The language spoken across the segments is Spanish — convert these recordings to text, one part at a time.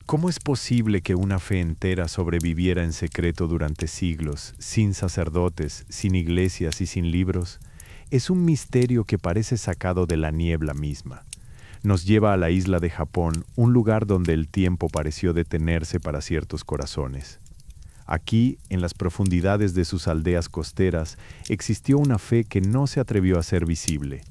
¿Cómo es posible que una fe entera sobreviviera en secreto durante siglos, sin sacerdotes, sin iglesias y sin libros? Es un misterio que parece sacado de la niebla misma. Nos lleva a la isla de Japón, un lugar donde el tiempo pareció detenerse para ciertos corazones. Aquí, en las profundidades de sus aldeas costeras, existió una fe que no se atrevió a ser visible,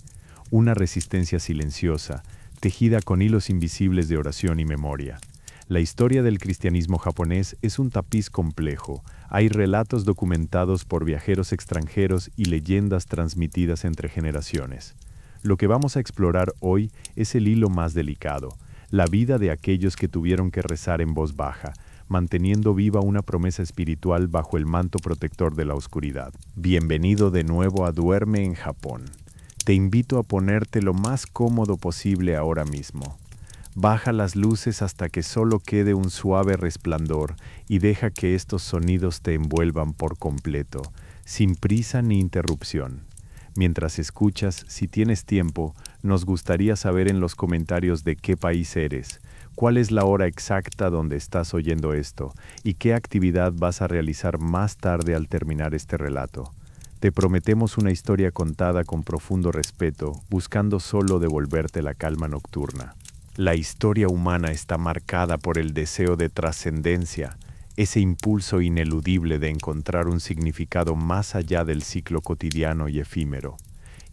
una resistencia silenciosa, tejida con hilos invisibles de oración y memoria. La historia del cristianismo japonés es un tapiz complejo. Hay relatos documentados por viajeros extranjeros y leyendas transmitidas entre generaciones. Lo que vamos a explorar hoy es el hilo más delicado, la vida de aquellos que tuvieron que rezar en voz baja, manteniendo viva una promesa espiritual bajo el manto protector de la oscuridad. Bienvenido de nuevo a Duerme en Japón. Te invito a ponerte lo más cómodo posible ahora mismo. Baja las luces hasta que solo quede un suave resplandor y deja que estos sonidos te envuelvan por completo, sin prisa ni interrupción. Mientras escuchas, si tienes tiempo, nos gustaría saber en los comentarios de qué país eres, cuál es la hora exacta donde estás oyendo esto y qué actividad vas a realizar más tarde al terminar este relato. Te prometemos una historia contada con profundo respeto, buscando solo devolverte la calma nocturna. La historia humana está marcada por el deseo de trascendencia, ese impulso ineludible de encontrar un significado más allá del ciclo cotidiano y efímero.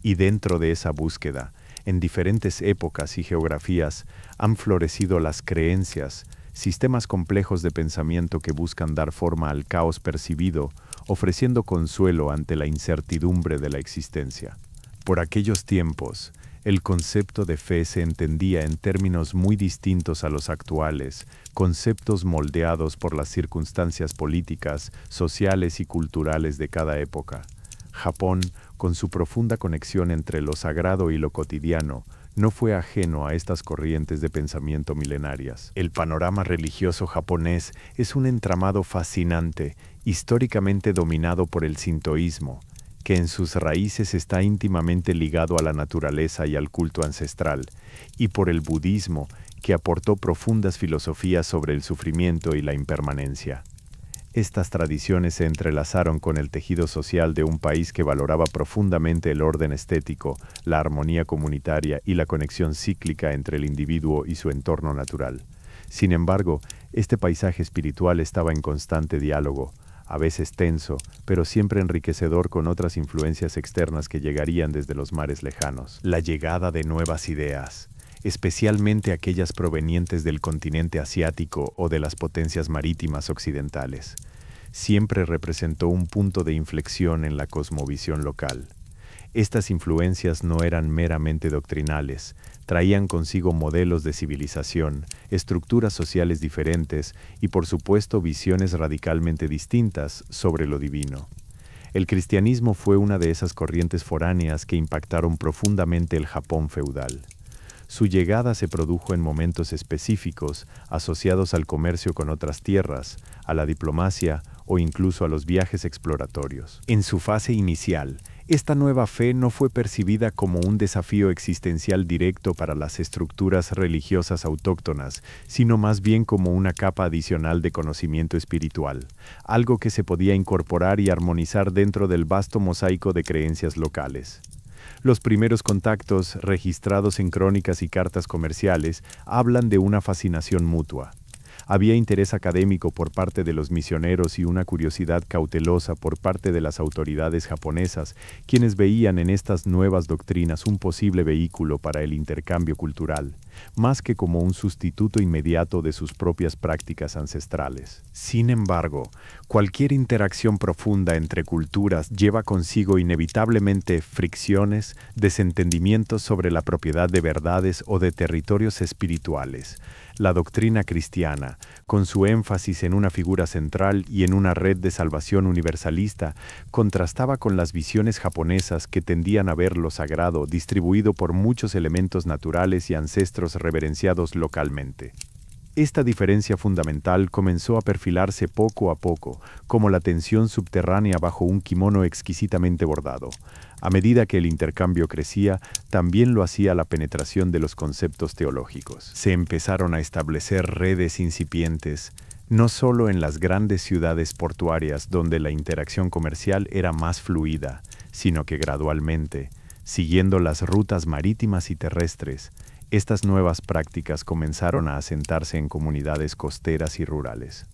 Y dentro de esa búsqueda, en diferentes épocas y geografías, han florecido las creencias, sistemas complejos de pensamiento que buscan dar forma al caos percibido, ofreciendo consuelo ante la incertidumbre de la existencia. Por aquellos tiempos, el concepto de fe se entendía en términos muy distintos a los actuales, conceptos moldeados por las circunstancias políticas, sociales y culturales de cada época. Japón, con su profunda conexión entre lo sagrado y lo cotidiano, no fue ajeno a estas corrientes de pensamiento milenarias. El panorama religioso japonés es un entramado fascinante, históricamente dominado por el sintoísmo, que en sus raíces está íntimamente ligado a la naturaleza y al culto ancestral, y por el budismo, que aportó profundas filosofías sobre el sufrimiento y la impermanencia. Estas tradiciones se entrelazaron con el tejido social de un país que valoraba profundamente el orden estético, la armonía comunitaria y la conexión cíclica entre el individuo y su entorno natural. Sin embargo, este paisaje espiritual estaba en constante diálogo, a veces tenso, pero siempre enriquecedor con otras influencias externas que llegarían desde los mares lejanos. La llegada de nuevas ideas, especialmente aquellas provenientes del continente asiático o de las potencias marítimas occidentales, siempre representó un punto de inflexión en la cosmovisión local. Estas influencias no eran meramente doctrinales, traían consigo modelos de civilización, estructuras sociales diferentes y, por supuesto, visiones radicalmente distintas sobre lo divino. El cristianismo fue una de esas corrientes foráneas que impactaron profundamente el Japón feudal. Su llegada se produjo en momentos específicos, asociados al comercio con otras tierras, a la diplomacia o incluso a los viajes exploratorios. En su fase inicial, esta nueva fe no fue percibida como un desafío existencial directo para las estructuras religiosas autóctonas, sino más bien como una capa adicional de conocimiento espiritual, algo que se podía incorporar y armonizar dentro del vasto mosaico de creencias locales. Los primeros contactos, registrados en crónicas y cartas comerciales, hablan de una fascinación mutua. Había interés académico por parte de los misioneros y una curiosidad cautelosa por parte de las autoridades japonesas, quienes veían en estas nuevas doctrinas un posible vehículo para el intercambio cultural, más que como un sustituto inmediato de sus propias prácticas ancestrales. Sin embargo, cualquier interacción profunda entre culturas lleva consigo inevitablemente fricciones, desentendimientos sobre la propiedad de verdades o de territorios espirituales. La doctrina cristiana, con su énfasis en una figura central y en una red de salvación universalista, contrastaba con las visiones japonesas que tendían a ver lo sagrado distribuido por muchos elementos naturales y ancestros reverenciados localmente. Esta diferencia fundamental comenzó a perfilarse poco a poco, como la tensión subterránea bajo un kimono exquisitamente bordado. A medida que el intercambio crecía, también lo hacía la penetración de los conceptos teológicos. Se empezaron a establecer redes incipientes, no solo en las grandes ciudades portuarias donde la interacción comercial era más fluida, sino que gradualmente, siguiendo las rutas marítimas y terrestres, estas nuevas prácticas comenzaron a asentarse en comunidades costeras y rurales.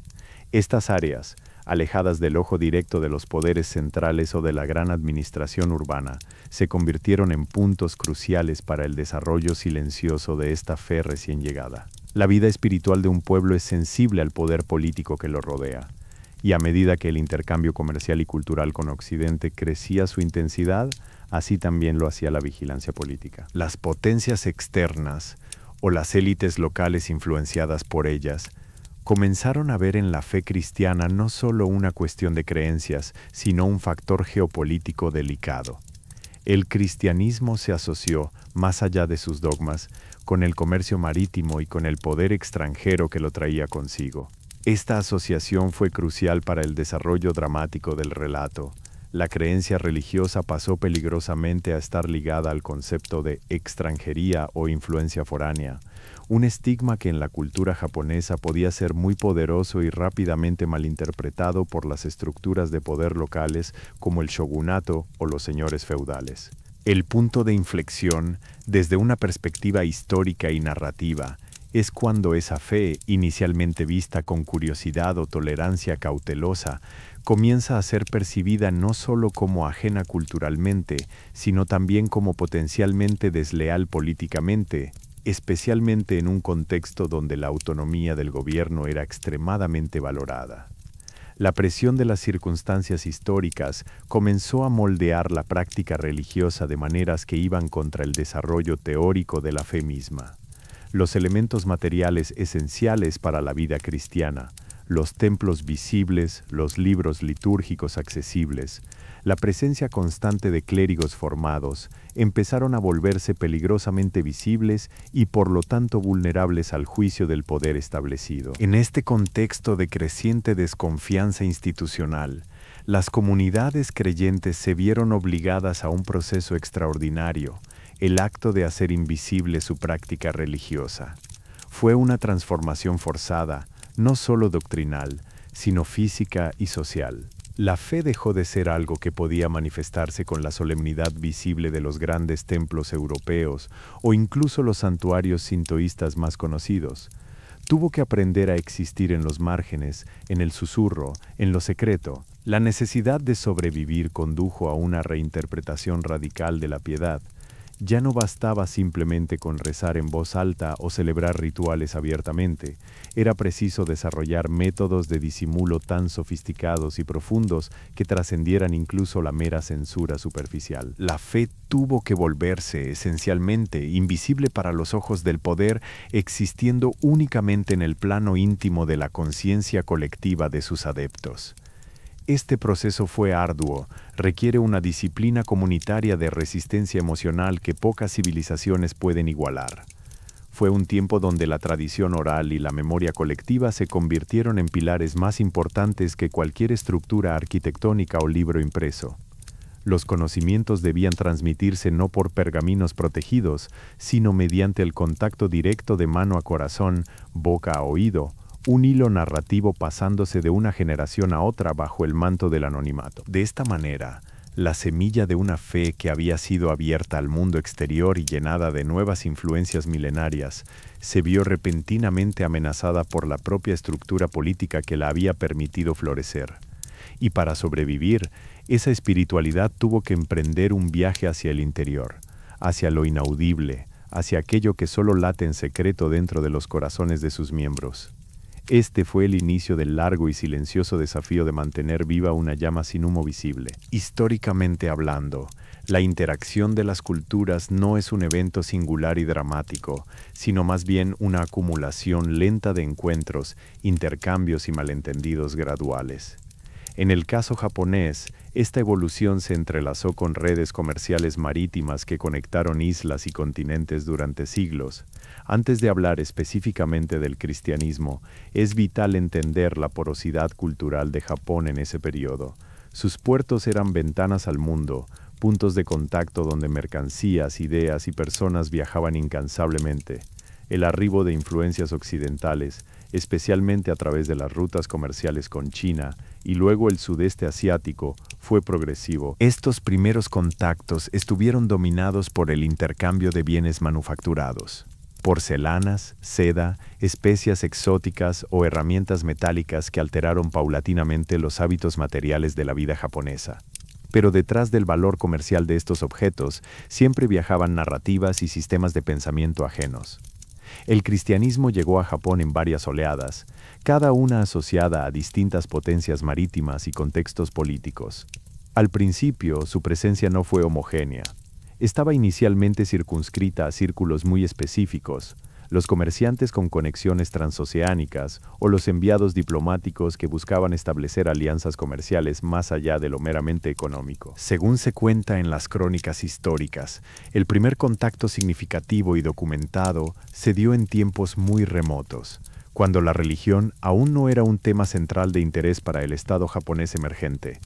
Estas áreas, alejadas del ojo directo de los poderes centrales o de la gran administración urbana, se convirtieron en puntos cruciales para el desarrollo silencioso de esta fe recién llegada. La vida espiritual de un pueblo es sensible al poder político que lo rodea, y a medida que el intercambio comercial y cultural con Occidente crecía su intensidad, así también lo hacía la vigilancia política. Las potencias externas, o las élites locales influenciadas por ellas, comenzaron a ver en la fe cristiana no solo una cuestión de creencias, sino un factor geopolítico delicado. El cristianismo se asoció, más allá de sus dogmas, con el comercio marítimo y con el poder extranjero que lo traía consigo. Esta asociación fue crucial para el desarrollo dramático del relato. La creencia religiosa pasó peligrosamente a estar ligada al concepto de extranjería o influencia foránea, un estigma que en la cultura japonesa podía ser muy poderoso y rápidamente malinterpretado por las estructuras de poder locales como el shogunato o los señores feudales. El punto de inflexión, desde una perspectiva histórica y narrativa, es cuando esa fe, inicialmente vista con curiosidad o tolerancia cautelosa, comienza a ser percibida no solo como ajena culturalmente, sino también como potencialmente desleal políticamente, especialmente en un contexto donde la autonomía del gobierno era extremadamente valorada. La presión de las circunstancias históricas comenzó a moldear la práctica religiosa de maneras que iban contra el desarrollo teórico de la fe misma. Los elementos materiales esenciales para la vida cristiana, los templos visibles, los libros litúrgicos accesibles, la presencia constante de clérigos formados, empezaron a volverse peligrosamente visibles y por lo tanto vulnerables al juicio del poder establecido. En este contexto de creciente desconfianza institucional, las comunidades creyentes se vieron obligadas a un proceso extraordinario, el acto de hacer invisible su práctica religiosa. Fue una transformación forzada, no solo doctrinal, sino física y social. La fe dejó de ser algo que podía manifestarse con la solemnidad visible de los grandes templos europeos o incluso los santuarios sintoístas más conocidos. Tuvo que aprender a existir en los márgenes, en el susurro, en lo secreto. La necesidad de sobrevivir condujo a una reinterpretación radical de la piedad. Ya no bastaba simplemente con rezar en voz alta o celebrar rituales abiertamente. Era preciso desarrollar métodos de disimulo tan sofisticados y profundos que trascendieran incluso la mera censura superficial. La fe tuvo que volverse, esencialmente, invisible para los ojos del poder, existiendo únicamente en el plano íntimo de la conciencia colectiva de sus adeptos. Este proceso fue arduo, requiere una disciplina comunitaria de resistencia emocional que pocas civilizaciones pueden igualar. Fue un tiempo donde la tradición oral y la memoria colectiva se convirtieron en pilares más importantes que cualquier estructura arquitectónica o libro impreso. Los conocimientos debían transmitirse no por pergaminos protegidos, sino mediante el contacto directo de mano a corazón, boca a oído, un hilo narrativo pasándose de una generación a otra bajo el manto del anonimato. De esta manera, la semilla de una fe que había sido abierta al mundo exterior y llenada de nuevas influencias milenarias, se vio repentinamente amenazada por la propia estructura política que la había permitido florecer. Y para sobrevivir, esa espiritualidad tuvo que emprender un viaje hacia el interior, hacia lo inaudible, hacia aquello que solo late en secreto dentro de los corazones de sus miembros. Este fue el inicio del largo y silencioso desafío de mantener viva una llama sin humo visible. Históricamente hablando, la interacción de las culturas no es un evento singular y dramático, sino más bien una acumulación lenta de encuentros, intercambios y malentendidos graduales. En el caso japonés, Esta evolución se entrelazó con redes comerciales marítimas que conectaron islas y continentes durante siglos. Antes de hablar específicamente del cristianismo, es vital entender la porosidad cultural de Japón en ese periodo. Sus puertos eran ventanas al mundo, puntos de contacto donde mercancías, ideas y personas viajaban incansablemente. El arribo de influencias occidentales, especialmente a través de las rutas comerciales con China y luego el sudeste asiático, fue progresivo. Estos primeros contactos estuvieron dominados por el intercambio de bienes manufacturados. Porcelanas, seda, especias exóticas o herramientas metálicas que alteraron paulatinamente los hábitos materiales de la vida japonesa. Pero detrás del valor comercial de estos objetos siempre viajaban narrativas y sistemas de pensamiento ajenos. El cristianismo llegó a Japón en varias oleadas, cada una asociada a distintas potencias marítimas y contextos políticos. Al principio, su presencia no fue homogénea. Estaba inicialmente circunscrita a círculos muy específicos, los comerciantes con conexiones transoceánicas o los enviados diplomáticos que buscaban establecer alianzas comerciales más allá de lo meramente económico. Según se cuenta en las crónicas históricas, el primer contacto significativo y documentado se dio en tiempos muy remotos, cuando la religión aún no era un tema central de interés para el Estado japonés emergente.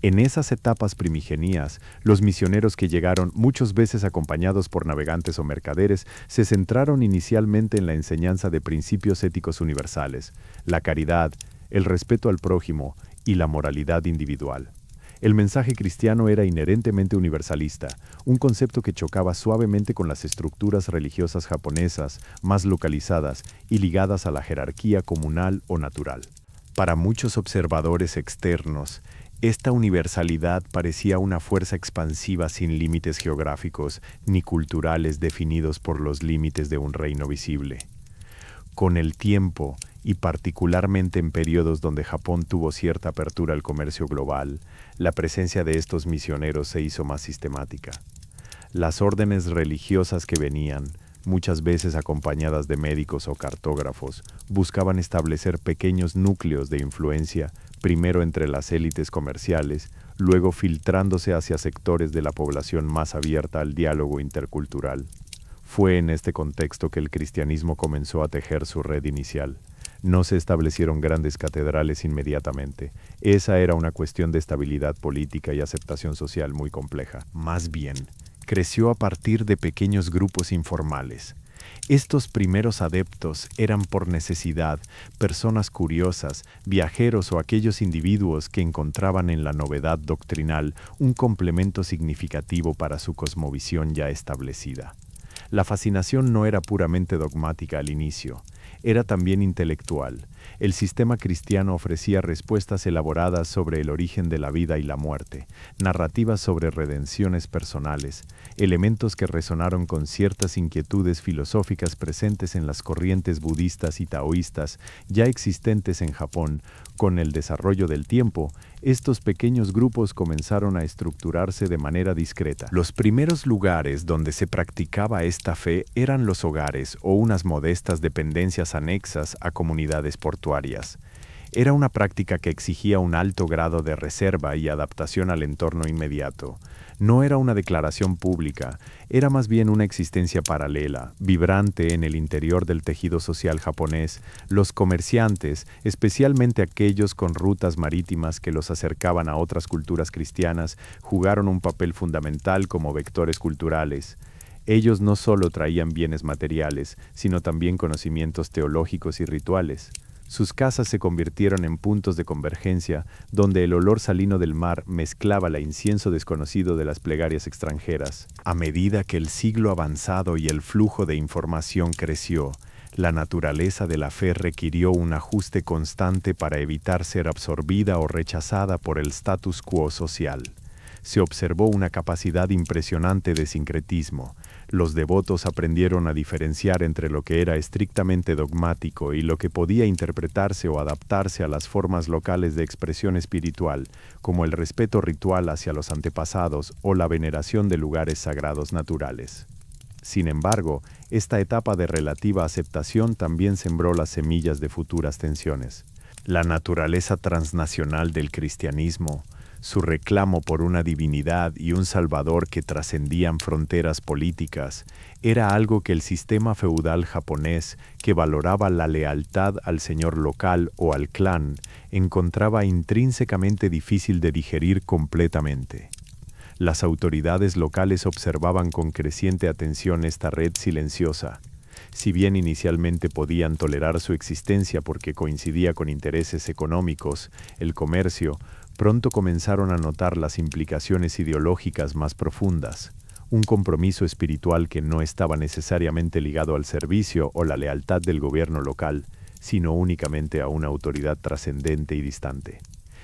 En esas etapas primigenias, los misioneros que llegaron, muchas veces acompañados por navegantes o mercaderes, se centraron inicialmente en la enseñanza de principios éticos universales, la caridad, el respeto al prójimo y la moralidad individual. El mensaje cristiano era inherentemente universalista, un concepto que chocaba suavemente con las estructuras religiosas japonesas, más localizadas y ligadas a la jerarquía comunal o natural. Para muchos observadores externos, esta universalidad parecía una fuerza expansiva sin límites geográficos ni culturales definidos por los límites de un reino visible. Con el tiempo, y particularmente en periodos donde Japón tuvo cierta apertura al comercio global, la presencia de estos misioneros se hizo más sistemática. Las órdenes religiosas que venían, muchas veces acompañadas de médicos o cartógrafos, buscaban establecer pequeños núcleos de influencia, primero entre las élites comerciales, luego filtrándose hacia sectores de la población más abierta al diálogo intercultural. Fue en este contexto que el cristianismo comenzó a tejer su red inicial. No se establecieron grandes catedrales inmediatamente. Esa era una cuestión de estabilidad política y aceptación social muy compleja. Más bien, creció a partir de pequeños grupos informales. Estos primeros adeptos eran por necesidad personas curiosas, viajeros o aquellos individuos que encontraban en la novedad doctrinal un complemento significativo para su cosmovisión ya establecida. La fascinación no era puramente dogmática al inicio, era también intelectual. El sistema cristiano ofrecía respuestas elaboradas sobre el origen de la vida y la muerte, narrativas sobre redenciones personales, elementos que resonaron con ciertas inquietudes filosóficas presentes en las corrientes budistas y taoístas ya existentes en Japón. Con el desarrollo del tiempo, estos pequeños grupos comenzaron a estructurarse de manera discreta. Los primeros lugares donde se practicaba esta fe eran los hogares o unas modestas dependencias anexas a comunidades portuarias. Era una práctica que exigía un alto grado de reserva y adaptación al entorno inmediato. No era una declaración pública, era más bien una existencia paralela, vibrante en el interior del tejido social japonés. Los comerciantes, especialmente aquellos con rutas marítimas que los acercaban a otras culturas cristianas, jugaron un papel fundamental como vectores culturales. Ellos no solo traían bienes materiales, sino también conocimientos teológicos y rituales. Sus casas se convirtieron en puntos de convergencia, donde el olor salino del mar mezclaba el incienso desconocido de las plegarias extranjeras. A medida que el siglo avanzado y el flujo de información creció, la naturaleza de la fe requirió un ajuste constante para evitar ser absorbida o rechazada por el status quo social. Se observó una capacidad impresionante de sincretismo. Los devotos aprendieron a diferenciar entre lo que era estrictamente dogmático y lo que podía interpretarse o adaptarse a las formas locales de expresión espiritual, como el respeto ritual hacia los antepasados o la veneración de lugares sagrados naturales. Sin embargo, esta etapa de relativa aceptación también sembró las semillas de futuras tensiones. La naturaleza transnacional del cristianismo, Su reclamo por una divinidad y un salvador que trascendían fronteras políticas era algo que el sistema feudal japonés, que valoraba la lealtad al señor local o al clan, encontraba intrínsecamente difícil de digerir completamente. Las autoridades locales observaban con creciente atención esta red silenciosa. Si bien inicialmente podían tolerar su existencia porque coincidía con intereses económicos, el comercio, pronto comenzaron a notar las implicaciones ideológicas más profundas, un compromiso espiritual que no estaba necesariamente ligado al servicio o la lealtad del gobierno local, sino únicamente a una autoridad trascendente y distante.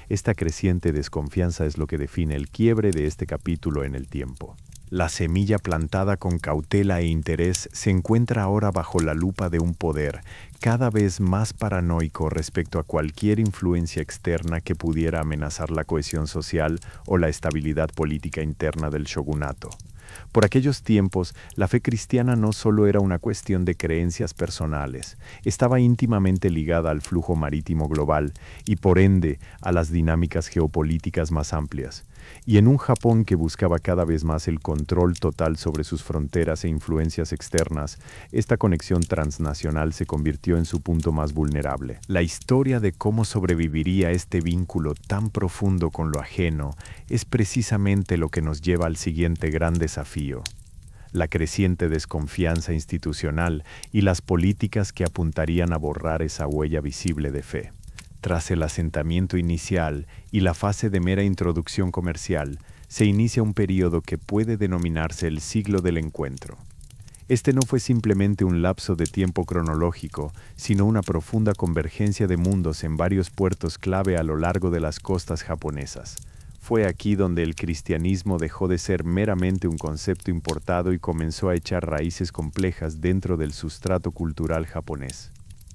Esta creciente desconfianza es lo que define el quiebre de este capítulo en el tiempo. La semilla plantada con cautela e interés se encuentra ahora bajo la lupa de un poder cada vez más paranoico respecto a cualquier influencia externa que pudiera amenazar la cohesión social o la estabilidad política interna del shogunato. Por aquellos tiempos, la fe cristiana no solo era una cuestión de creencias personales, estaba íntimamente ligada al flujo marítimo global y por ende a las dinámicas geopolíticas más amplias. Y en un Japón que buscaba cada vez más el control total sobre sus fronteras e influencias externas, esta conexión transnacional se convirtió en su punto más vulnerable. La historia de cómo sobreviviría este vínculo tan profundo con lo ajeno es precisamente lo que nos lleva al siguiente gran desafío: la creciente desconfianza institucional y las políticas que apuntarían a borrar esa huella visible de fe. Tras el asentamiento inicial y la fase de mera introducción comercial, se inicia un periodo que puede denominarse el siglo del encuentro. Este no fue simplemente un lapso de tiempo cronológico, sino una profunda convergencia de mundos en varios puertos clave a lo largo de las costas japonesas. Fue aquí donde el cristianismo dejó de ser meramente un concepto importado y comenzó a echar raíces complejas dentro del sustrato cultural japonés.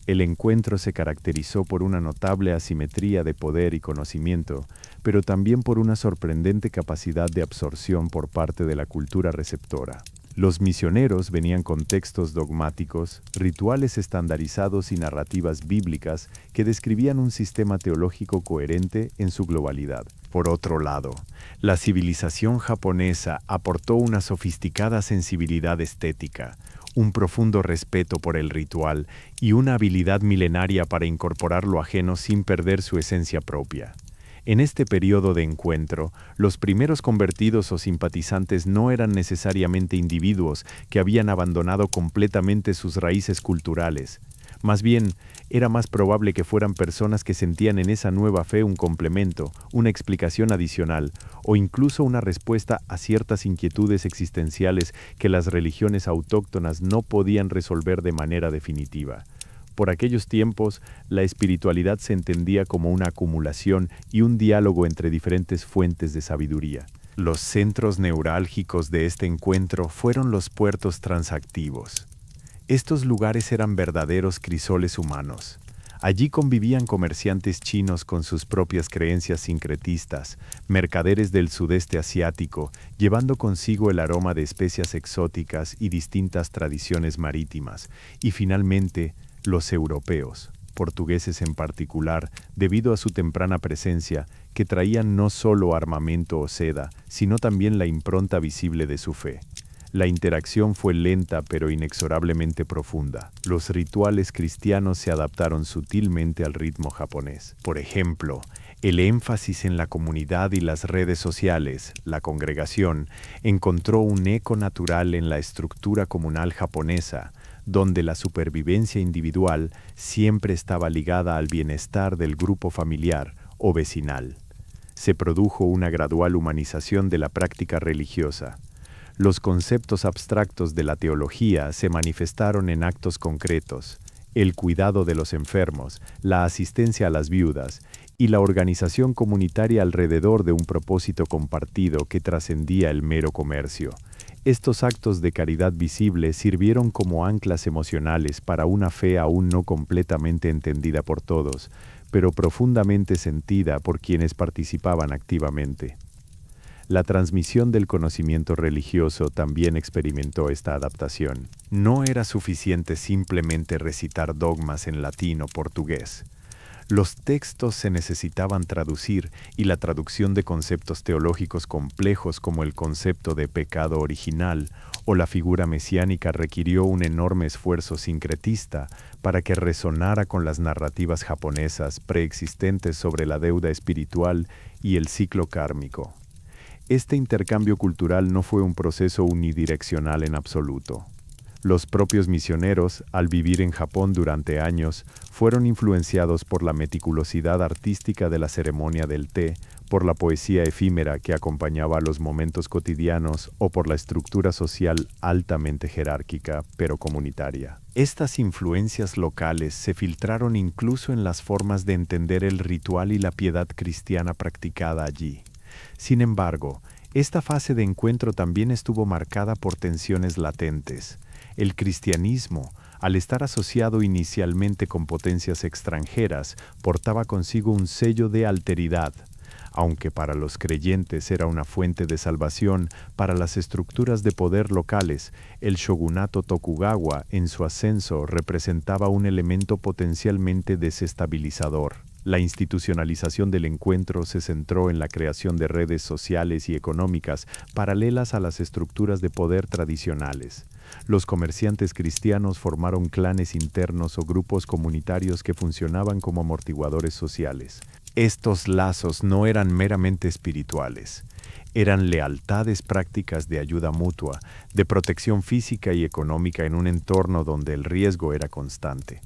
El encuentro se caracterizó por una notable asimetría de poder y conocimiento, pero también por una sorprendente capacidad de absorción por parte de la cultura receptora. Los misioneros venían con textos dogmáticos, rituales estandarizados y narrativas bíblicas que describían un sistema teológico coherente en su globalidad. Por otro lado, la civilización japonesa aportó una sofisticada sensibilidad estética, un profundo respeto por el ritual y una habilidad milenaria para incorporar lo ajeno sin perder su esencia propia. En este periodo de encuentro, los primeros convertidos o simpatizantes no eran necesariamente individuos que habían abandonado completamente sus raíces culturales. Más bien, era más probable que fueran personas que sentían en esa nueva fe un complemento, una explicación adicional, o incluso una respuesta a ciertas inquietudes existenciales que las religiones autóctonas no podían resolver de manera definitiva. Por aquellos tiempos, la espiritualidad se entendía como una acumulación y un diálogo entre diferentes fuentes de sabiduría. Los centros neurálgicos de este encuentro fueron los puertos transactivos. Estos lugares eran verdaderos crisoles humanos. Allí convivían comerciantes chinos con sus propias creencias sincretistas, mercaderes del sudeste asiático, llevando consigo el aroma de especias exóticas y distintas tradiciones marítimas, y finalmente, los europeos, portugueses en particular, debido a su temprana presencia, que traían no solo armamento o seda, sino también la impronta visible de su fe. La interacción fue lenta pero inexorablemente profunda. Los rituales cristianos se adaptaron sutilmente al ritmo japonés. Por ejemplo, el énfasis en la comunidad y las redes sociales, la congregación, encontró un eco natural en la estructura comunal japonesa, donde la supervivencia individual siempre estaba ligada al bienestar del grupo familiar o vecinal. Se produjo una gradual humanización de la práctica religiosa. Los conceptos abstractos de la teología se manifestaron en actos concretos: el cuidado de los enfermos, la asistencia a las viudas y la organización comunitaria alrededor de un propósito compartido que trascendía el mero comercio. Estos actos de caridad visible sirvieron como anclas emocionales para una fe aún no completamente entendida por todos, pero profundamente sentida por quienes participaban activamente. La transmisión del conocimiento religioso también experimentó esta adaptación. No era suficiente simplemente recitar dogmas en latín o portugués. Los textos se necesitaban traducir y la traducción de conceptos teológicos complejos como el concepto de pecado original o la figura mesiánica requirió un enorme esfuerzo sincretista para que resonara con las narrativas japonesas preexistentes sobre la deuda espiritual y el ciclo kármico. Este intercambio cultural no fue un proceso unidireccional en absoluto. Los propios misioneros, al vivir en Japón durante años, fueron influenciados por la meticulosidad artística de la ceremonia del té, por la poesía efímera que acompañaba a los momentos cotidianos o por la estructura social altamente jerárquica, pero comunitaria. Estas influencias locales se filtraron incluso en las formas de entender el ritual y la piedad cristiana practicada allí. Sin embargo, esta fase de encuentro también estuvo marcada por tensiones latentes. El cristianismo, al estar asociado inicialmente con potencias extranjeras, portaba consigo un sello de alteridad. Aunque para los creyentes era una fuente de salvación, para las estructuras de poder locales, el shogunato Tokugawa en su ascenso representaba un elemento potencialmente desestabilizador. La institucionalización del encuentro se centró en la creación de redes sociales y económicas paralelas a las estructuras de poder tradicionales. Los comerciantes cristianos formaron clanes internos o grupos comunitarios que funcionaban como amortiguadores sociales. Estos lazos no eran meramente espirituales, eran lealtades prácticas de ayuda mutua, de protección física y económica en un entorno donde el riesgo era constante.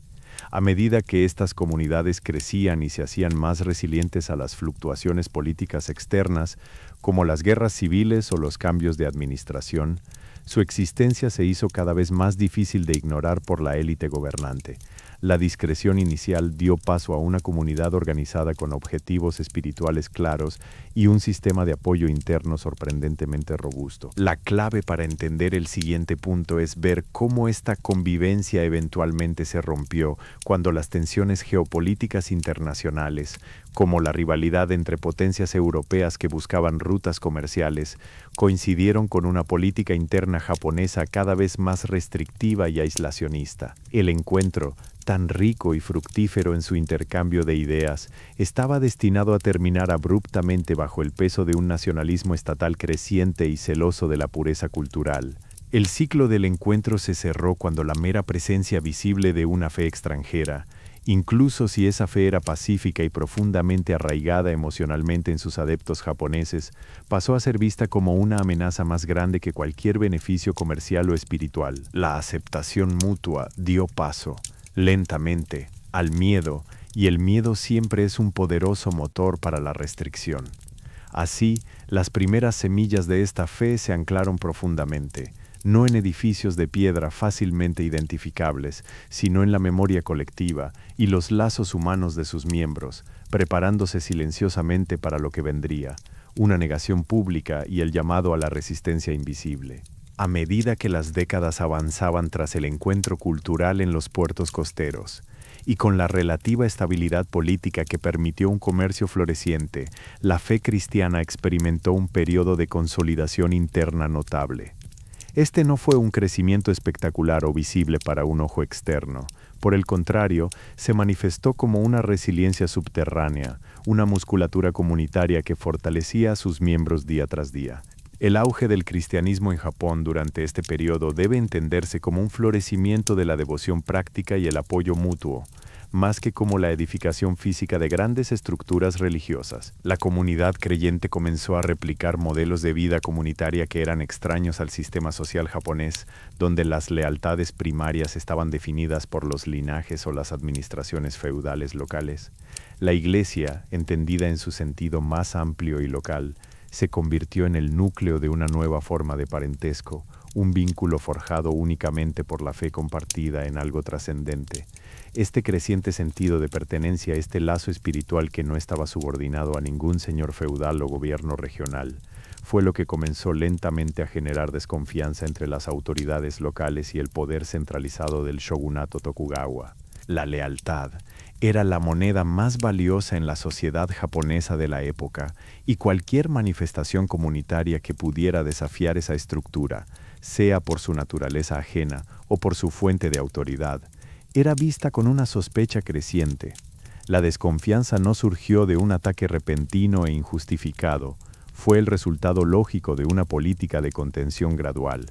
A medida que estas comunidades crecían y se hacían más resilientes a las fluctuaciones políticas externas, como las guerras civiles o los cambios de administración, su existencia se hizo cada vez más difícil de ignorar por la élite gobernante. La discreción inicial dio paso a una comunidad organizada con objetivos espirituales claros y un sistema de apoyo interno sorprendentemente robusto. La clave para entender el siguiente punto es ver cómo esta convivencia eventualmente se rompió cuando las tensiones geopolíticas internacionales, como la rivalidad entre potencias europeas que buscaban rutas comerciales, coincidieron con una política interna japonesa cada vez más restrictiva y aislacionista. El encuentro, tan rico y fructífero en su intercambio de ideas, estaba destinado a terminar abruptamente bajo el peso de un nacionalismo estatal creciente y celoso de la pureza cultural. El ciclo del encuentro se cerró cuando la mera presencia visible de una fe extranjera, incluso si esa fe era pacífica y profundamente arraigada emocionalmente en sus adeptos japoneses, pasó a ser vista como una amenaza más grande que cualquier beneficio comercial o espiritual. La aceptación mutua dio paso, lentamente, al miedo, y el miedo siempre es un poderoso motor para la restricción. Así, las primeras semillas de esta fe se anclaron profundamente, no en edificios de piedra fácilmente identificables, sino en la memoria colectiva y los lazos humanos de sus miembros, preparándose silenciosamente para lo que vendría, una negación pública y el llamado a la resistencia invisible. A medida que las décadas avanzaban tras el encuentro cultural en los puertos costeros, y con la relativa estabilidad política que permitió un comercio floreciente, la fe cristiana experimentó un periodo de consolidación interna notable. Este no fue un crecimiento espectacular o visible para un ojo externo. Por el contrario, se manifestó como una resiliencia subterránea, una musculatura comunitaria que fortalecía a sus miembros día tras día. El auge del cristianismo en Japón durante este periodo debe entenderse como un florecimiento de la devoción práctica y el apoyo mutuo, más que como la edificación física de grandes estructuras religiosas. La comunidad creyente comenzó a replicar modelos de vida comunitaria que eran extraños al sistema social japonés, donde las lealtades primarias estaban definidas por los linajes o las administraciones feudales locales. La iglesia, entendida en su sentido más amplio y local, se convirtió en el núcleo de una nueva forma de parentesco, un vínculo forjado únicamente por la fe compartida en algo trascendente. Este creciente sentido de pertenencia, este lazo espiritual que no estaba subordinado a ningún señor feudal o gobierno regional, fue lo que comenzó lentamente a generar desconfianza entre las autoridades locales y el poder centralizado del shogunato Tokugawa. La lealtad era la moneda más valiosa en la sociedad japonesa de la época, y cualquier manifestación comunitaria que pudiera desafiar esa estructura, sea por su naturaleza ajena o por su fuente de autoridad, era vista con una sospecha creciente. La desconfianza no surgió de un ataque repentino e injustificado, fue el resultado lógico de una política de contención gradual.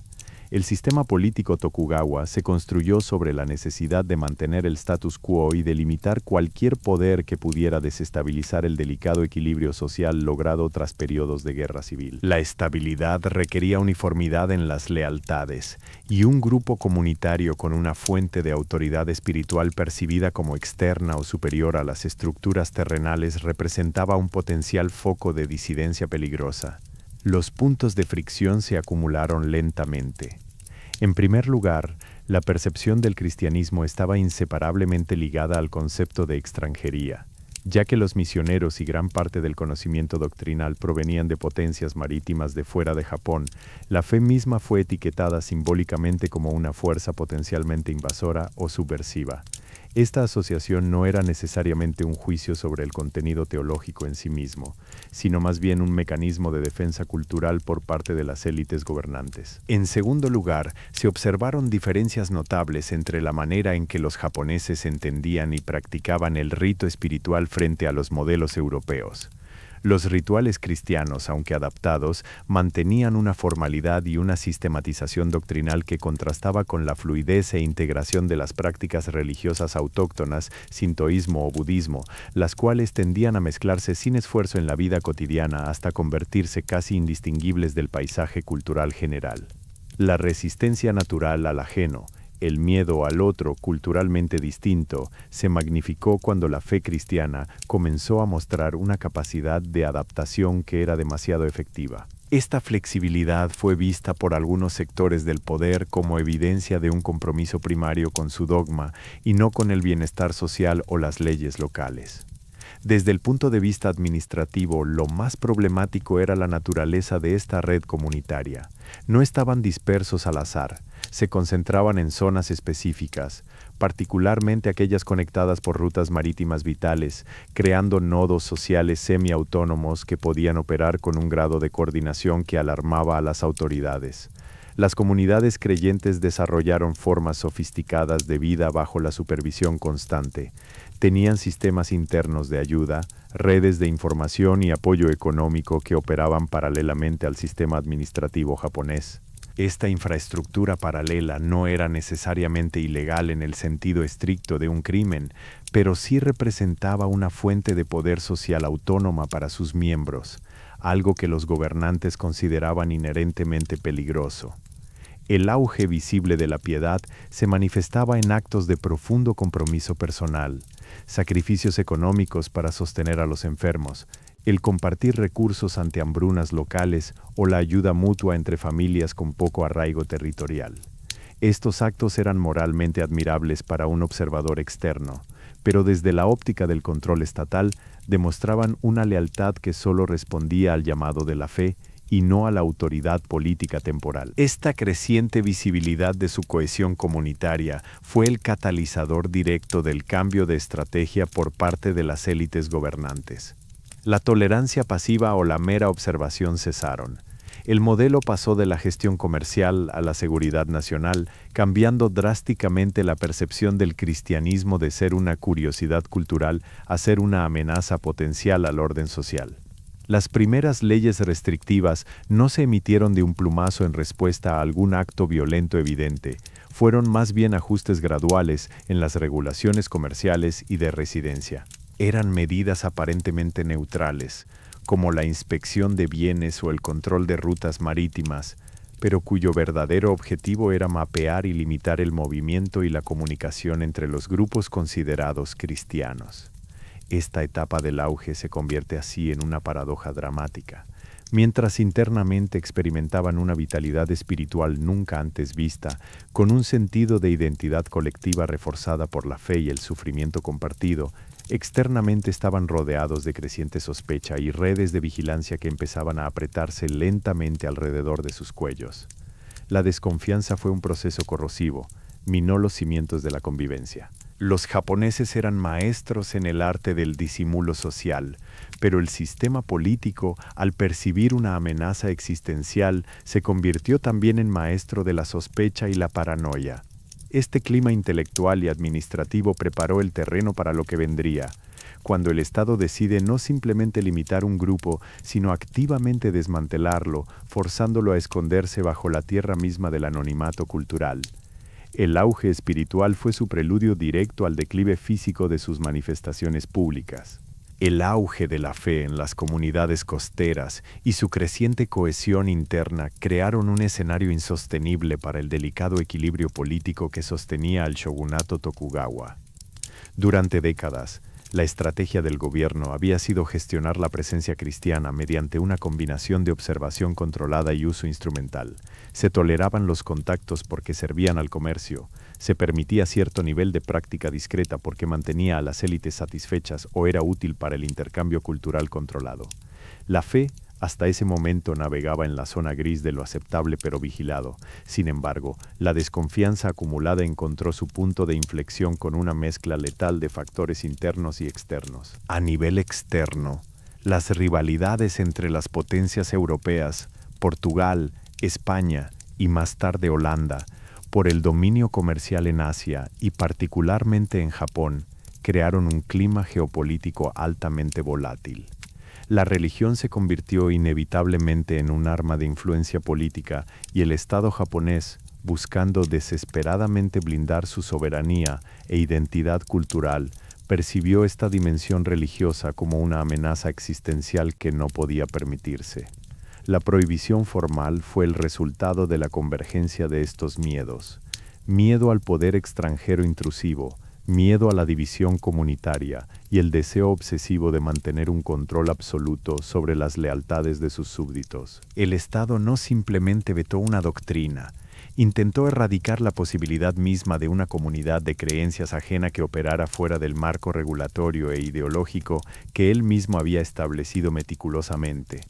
El sistema político Tokugawa se construyó sobre la necesidad de mantener el status quo y de limitar cualquier poder que pudiera desestabilizar el delicado equilibrio social logrado tras periodos de guerra civil. La estabilidad requería uniformidad en las lealtades, y un grupo comunitario con una fuente de autoridad espiritual percibida como externa o superior a las estructuras terrenales representaba un potencial foco de disidencia peligrosa. Los puntos de fricción se acumularon lentamente. En primer lugar, la percepción del cristianismo estaba inseparablemente ligada al concepto de extranjería, ya que los misioneros y gran parte del conocimiento doctrinal provenían de potencias marítimas de fuera de Japón. La fe misma fue etiquetada simbólicamente como una fuerza potencialmente invasora o subversiva. Esta asociación no era necesariamente un juicio sobre el contenido teológico en sí mismo, sino más bien un mecanismo de defensa cultural por parte de las élites gobernantes. En segundo lugar, se observaron diferencias notables entre la manera en que los japoneses entendían y practicaban el rito espiritual frente a los modelos europeos. Los rituales cristianos, aunque adaptados, mantenían una formalidad y una sistematización doctrinal que contrastaba con la fluidez e integración de las prácticas religiosas autóctonas, sintoísmo o budismo, las cuales tendían a mezclarse sin esfuerzo en la vida cotidiana hasta convertirse casi indistinguibles del paisaje cultural general. La resistencia natural al ajeno, el miedo al otro culturalmente distinto, se magnificó cuando la fe cristiana comenzó a mostrar una capacidad de adaptación que era demasiado efectiva. Esta flexibilidad fue vista por algunos sectores del poder como evidencia de un compromiso primario con su dogma y no con el bienestar social o las leyes locales. Desde el punto de vista administrativo, lo más problemático era la naturaleza de esta red comunitaria. No estaban dispersos al azar, se concentraban en zonas específicas, particularmente aquellas conectadas por rutas marítimas vitales, creando nodos sociales semiautónomos que podían operar con un grado de coordinación que alarmaba a las autoridades. Las comunidades creyentes desarrollaron formas sofisticadas de vida bajo la supervisión constante. Tenían sistemas internos de ayuda, redes de información y apoyo económico que operaban paralelamente al sistema administrativo japonés. Esta infraestructura paralela no era necesariamente ilegal en el sentido estricto de un crimen, pero sí representaba una fuente de poder social autónoma para sus miembros, algo que los gobernantes consideraban inherentemente peligroso. El auge visible de la piedad se manifestaba en actos de profundo compromiso personal, sacrificios económicos para sostener a los enfermos, el compartir recursos ante hambrunas locales o la ayuda mutua entre familias con poco arraigo territorial. Estos actos eran moralmente admirables para un observador externo, pero desde la óptica del control estatal demostraban una lealtad que solo respondía al llamado de la fe y no a la autoridad política temporal. Esta creciente visibilidad de su cohesión comunitaria fue el catalizador directo del cambio de estrategia por parte de las élites gobernantes. La tolerancia pasiva o la mera observación cesaron. El modelo pasó de la gestión comercial a la seguridad nacional, cambiando drásticamente la percepción del cristianismo de ser una curiosidad cultural a ser una amenaza potencial al orden social. Las primeras leyes restrictivas no se emitieron de un plumazo en respuesta a algún acto violento evidente, fueron más bien ajustes graduales en las regulaciones comerciales y de residencia. Eran medidas aparentemente neutrales, como la inspección de bienes o el control de rutas marítimas, pero cuyo verdadero objetivo era mapear y limitar el movimiento y la comunicación entre los grupos considerados cristianos. Esta etapa del auge se convierte así en una paradoja dramática. Mientras internamente experimentaban una vitalidad espiritual nunca antes vista, con un sentido de identidad colectiva reforzada por la fe y el sufrimiento compartido, externamente estaban rodeados de creciente sospecha y redes de vigilancia que empezaban a apretarse lentamente alrededor de sus cuellos. La desconfianza fue un proceso corrosivo, minó los cimientos de la convivencia. Los japoneses eran maestros en el arte del disimulo social, pero el sistema político, al percibir una amenaza existencial, se convirtió también en maestro de la sospecha y la paranoia. Este clima intelectual y administrativo preparó el terreno para lo que vendría, cuando el Estado decide no simplemente limitar un grupo, sino activamente desmantelarlo, forzándolo a esconderse bajo la tierra misma del anonimato cultural. El auge espiritual fue su preludio directo al declive físico de sus manifestaciones públicas. El auge de la fe en las comunidades costeras y su creciente cohesión interna crearon un escenario insostenible para el delicado equilibrio político que sostenía al shogunato Tokugawa. Durante décadas, la estrategia del gobierno había sido gestionar la presencia cristiana mediante una combinación de observación controlada y uso instrumental. Se toleraban los contactos porque servían al comercio, se permitía cierto nivel de práctica discreta porque mantenía a las élites satisfechas o era útil para el intercambio cultural controlado. La fe hasta ese momento navegaba en la zona gris de lo aceptable pero vigilado. Sin embargo, la desconfianza acumulada encontró su punto de inflexión con una mezcla letal de factores internos y externos. A nivel externo, las rivalidades entre las potencias europeas, Portugal, España y más tarde Holanda, por el dominio comercial en Asia y particularmente en Japón, crearon un clima geopolítico altamente volátil. La religión se convirtió inevitablemente en un arma de influencia política y el Estado japonés, buscando desesperadamente blindar su soberanía e identidad cultural, percibió esta dimensión religiosa como una amenaza existencial que no podía permitirse. La prohibición formal fue el resultado de la convergencia de estos miedos: miedo al poder extranjero intrusivo, miedo a la división comunitaria y el deseo obsesivo de mantener un control absoluto sobre las lealtades de sus súbditos. El Estado no simplemente vetó una doctrina, intentó erradicar la posibilidad misma de una comunidad de creencias ajena que operara fuera del marco regulatorio e ideológico que él mismo había establecido meticulosamente.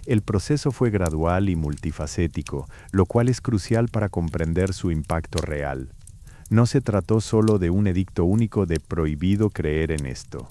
El proceso fue gradual y multifacético, lo cual es crucial para comprender su impacto real. No se trató solo de un edicto único de prohibido creer en esto.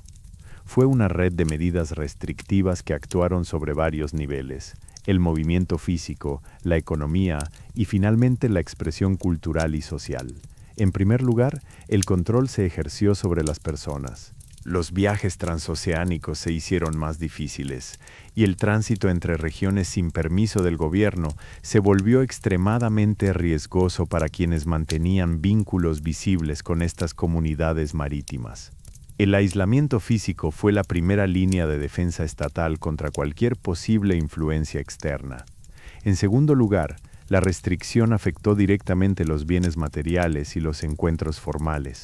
Fue una red de medidas restrictivas que actuaron sobre varios niveles: el movimiento físico, la economía y finalmente la expresión cultural y social. En primer lugar, el control se ejerció sobre las personas. Los viajes transoceánicos se hicieron más difíciles y el tránsito entre regiones sin permiso del gobierno se volvió extremadamente riesgoso para quienes mantenían vínculos visibles con estas comunidades marítimas. El aislamiento físico fue la primera línea de defensa estatal contra cualquier posible influencia externa. En segundo lugar, la restricción afectó directamente los bienes materiales y los encuentros formales.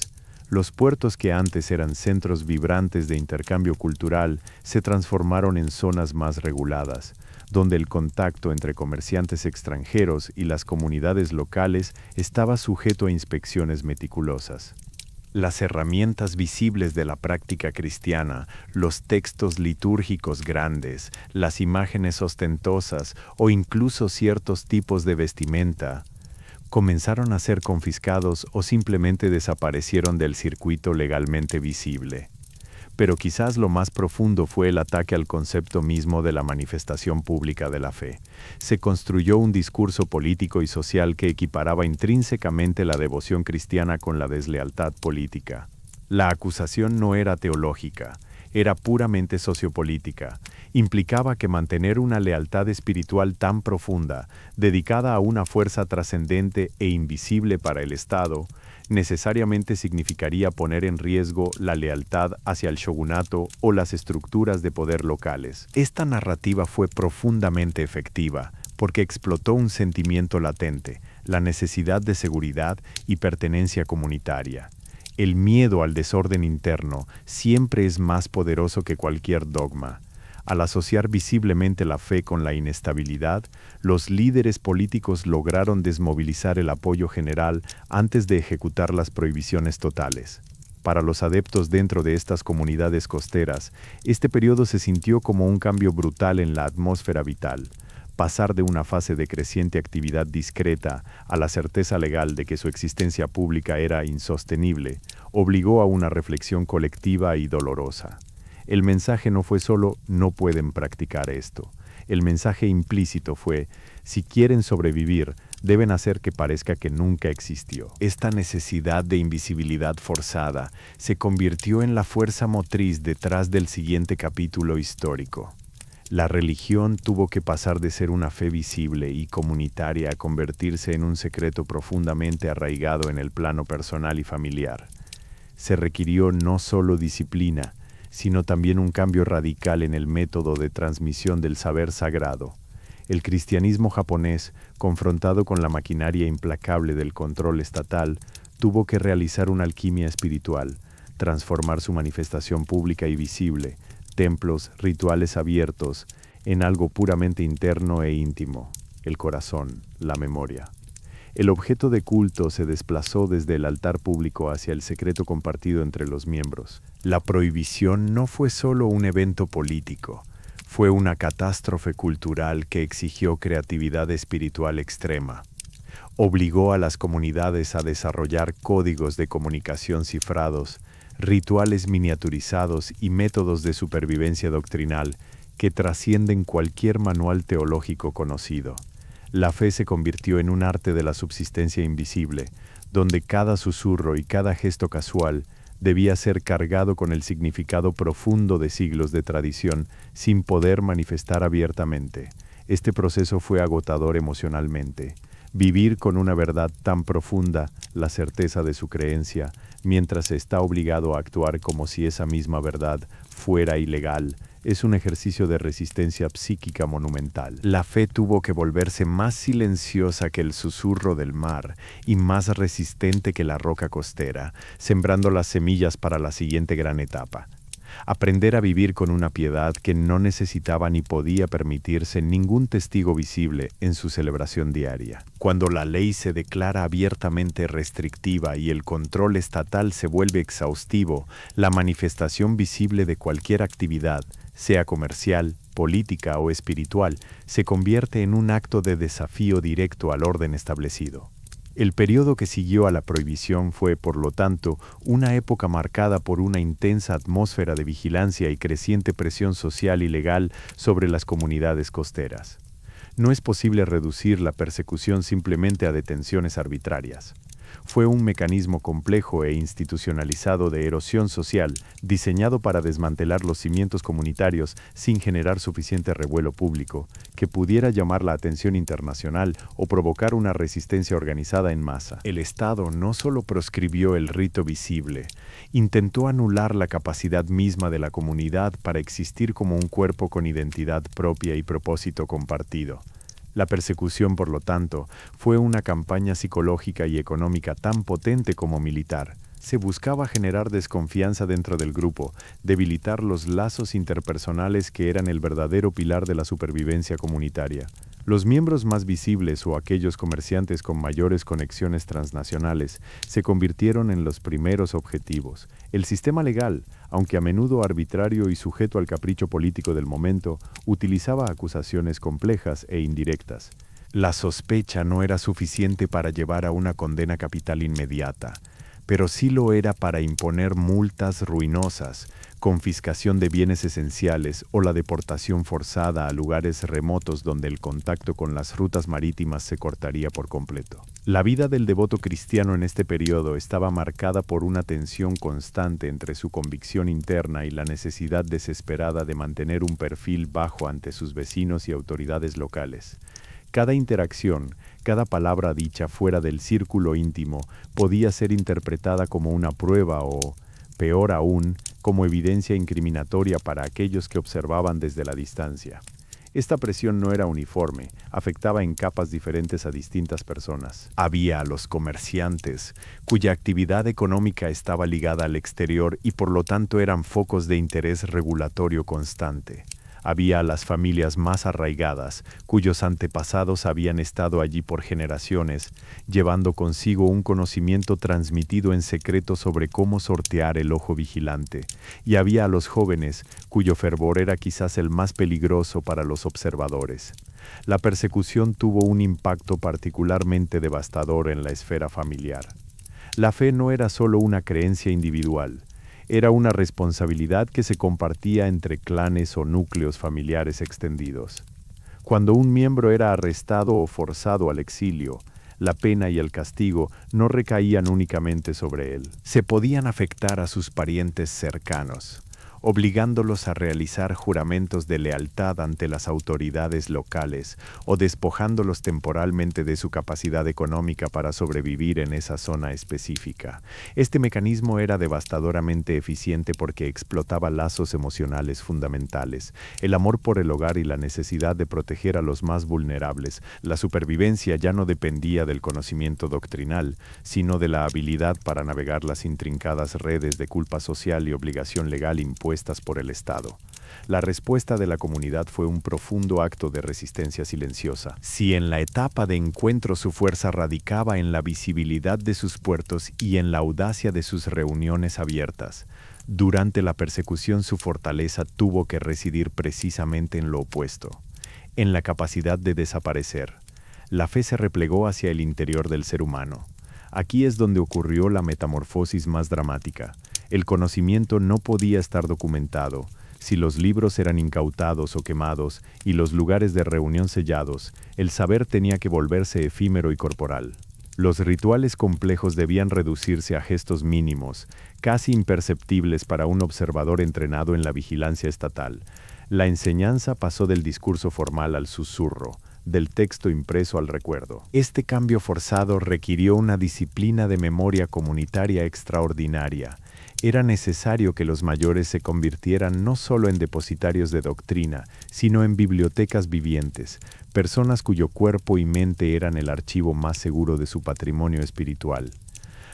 Los puertos que antes eran centros vibrantes de intercambio cultural se transformaron en zonas más reguladas, donde el contacto entre comerciantes extranjeros y las comunidades locales estaba sujeto a inspecciones meticulosas. Las herramientas visibles de la práctica cristiana, los textos litúrgicos grandes, las imágenes ostentosas o incluso ciertos tipos de vestimenta, comenzaron a ser confiscados o simplemente desaparecieron del circuito legalmente visible. Pero quizás lo más profundo fue el ataque al concepto mismo de la manifestación pública de la fe. Se construyó un discurso político y social que equiparaba intrínsecamente la devoción cristiana con la deslealtad política. La acusación no era teológica, era puramente sociopolítica. Implicaba que mantener una lealtad espiritual tan profunda, dedicada a una fuerza trascendente e invisible para el Estado, necesariamente significaría poner en riesgo la lealtad hacia el shogunato o las estructuras de poder locales. Esta narrativa fue profundamente efectiva, porque explotó un sentimiento latente: la necesidad de seguridad y pertenencia comunitaria. El miedo al desorden interno siempre es más poderoso que cualquier dogma. Al asociar visiblemente la fe con la inestabilidad, los líderes políticos lograron desmovilizar el apoyo general antes de ejecutar las prohibiciones totales. Para los adeptos dentro de estas comunidades costeras, este periodo se sintió como un cambio brutal en la atmósfera vital. Pasar de una fase de creciente actividad discreta a la certeza legal de que su existencia pública era insostenible, obligó a una reflexión colectiva y dolorosa. El mensaje no fue solo «no pueden practicar esto». El mensaje implícito fue: si quieren sobrevivir, deben hacer que parezca que nunca existió. Esta necesidad de invisibilidad forzada se convirtió en la fuerza motriz detrás del siguiente capítulo histórico. La religión tuvo que pasar de ser una fe visible y comunitaria a convertirse en un secreto profundamente arraigado en el plano personal y familiar. Se requirió no solo disciplina, sino también un cambio radical en el método de transmisión del saber sagrado. El cristianismo japonés, confrontado con la maquinaria implacable del control estatal, tuvo que realizar una alquimia espiritual, transformar su manifestación pública y visible, templos, rituales abiertos, en algo puramente interno e íntimo, el corazón, la memoria. El objeto de culto se desplazó desde el altar público hacia el secreto compartido entre los miembros. La prohibición no fue solo un evento político, fue una catástrofe cultural que exigió creatividad espiritual extrema. Obligó a las comunidades a desarrollar códigos de comunicación cifrados, rituales miniaturizados y métodos de supervivencia doctrinal que trascienden cualquier manual teológico conocido. La fe se convirtió en un arte de la subsistencia invisible, donde cada susurro y cada gesto casual debía ser cargado con el significado profundo de siglos de tradición sin poder manifestar abiertamente. Este proceso fue agotador emocionalmente. Vivir con una verdad tan profunda, la certeza de su creencia, mientras se está obligado a actuar como si esa misma verdad fuera ilegal, es un ejercicio de resistencia psíquica monumental. La fe tuvo que volverse más silenciosa que el susurro del mar y más resistente que la roca costera, sembrando las semillas para la siguiente gran etapa. Aprender a vivir con una piedad que no necesitaba ni podía permitirse ningún testigo visible en su celebración diaria. Cuando la ley se declara abiertamente restrictiva y el control estatal se vuelve exhaustivo, la manifestación visible de cualquier actividad, sea comercial, política o espiritual, se convierte en un acto de desafío directo al orden establecido. El periodo que siguió a la prohibición fue, por lo tanto, una época marcada por una intensa atmósfera de vigilancia y creciente presión social y legal sobre las comunidades costeras. No es posible reducir la persecución simplemente a detenciones arbitrarias. Fue un mecanismo complejo e institucionalizado de erosión social, diseñado para desmantelar los cimientos comunitarios sin generar suficiente revuelo público, que pudiera llamar la atención internacional o provocar una resistencia organizada en masa. El Estado no solo proscribió el rito visible, intentó anular la capacidad misma de la comunidad para existir como un cuerpo con identidad propia y propósito compartido. La persecución, por lo tanto, fue una campaña psicológica y económica tan potente como militar. Se buscaba generar desconfianza dentro del grupo, debilitar los lazos interpersonales que eran el verdadero pilar de la supervivencia comunitaria. Los miembros más visibles o aquellos comerciantes con mayores conexiones transnacionales se convirtieron en los primeros objetivos. El sistema legal, aunque a menudo arbitrario y sujeto al capricho político del momento, utilizaba acusaciones complejas e indirectas. La sospecha no era suficiente para llevar a una condena capital inmediata, pero sí lo era para imponer multas ruinosas, confiscación de bienes esenciales o la deportación forzada a lugares remotos donde el contacto con las rutas marítimas se cortaría por completo. La vida del devoto cristiano en este periodo estaba marcada por una tensión constante entre su convicción interna y la necesidad desesperada de mantener un perfil bajo ante sus vecinos y autoridades locales. Cada interacción, cada palabra dicha fuera del círculo íntimo podía ser interpretada como una prueba o, peor aún, como evidencia incriminatoria para aquellos que observaban desde la distancia. Esta presión no era uniforme, afectaba en capas diferentes a distintas personas. Había a los comerciantes, cuya actividad económica estaba ligada al exterior y por lo tanto eran focos de interés regulatorio constante. Había a las familias más arraigadas, cuyos antepasados habían estado allí por generaciones, llevando consigo un conocimiento transmitido en secreto sobre cómo sortear el ojo vigilante. Y había a los jóvenes, cuyo fervor era quizás el más peligroso para los observadores. La persecución tuvo un impacto particularmente devastador en la esfera familiar. La fe no era solo una creencia individual. Era una responsabilidad que se compartía entre clanes o núcleos familiares extendidos. Cuando un miembro era arrestado o forzado al exilio, La pena y el castigo no recaían únicamente sobre él. Se podían afectar a sus parientes cercanos, obligándolos a realizar juramentos de lealtad ante las autoridades locales o despojándolos temporalmente de su capacidad económica para sobrevivir en esa zona específica. Este mecanismo era devastadoramente eficiente porque explotaba lazos emocionales fundamentales, el amor por el hogar y la necesidad de proteger a los más vulnerables. La supervivencia ya no dependía del conocimiento doctrinal, sino de la habilidad para navegar las intrincadas redes de culpa social y obligación legal impuestas por el Estado. La respuesta de la comunidad fue un profundo acto de resistencia silenciosa. Si en la etapa de encuentro su fuerza radicaba en la visibilidad de sus puertos y en la audacia de sus reuniones abiertas, durante la persecución su fortaleza tuvo que residir precisamente en lo opuesto, en la capacidad de desaparecer. La fe se replegó hacia el interior del ser humano. Aquí es donde ocurrió la metamorfosis más dramática. El conocimiento no podía estar documentado. Si los libros eran incautados o quemados y los lugares de reunión sellados, el saber tenía que volverse efímero y corporal. Los rituales complejos debían reducirse a gestos mínimos, casi imperceptibles para un observador entrenado en la vigilancia estatal. La enseñanza pasó del discurso formal al susurro, del texto impreso al recuerdo. Este cambio forzado requirió una disciplina de memoria comunitaria extraordinaria. Era necesario que los mayores se convirtieran no solo en depositarios de doctrina, sino en bibliotecas vivientes, personas cuyo cuerpo y mente eran el archivo más seguro de su patrimonio espiritual.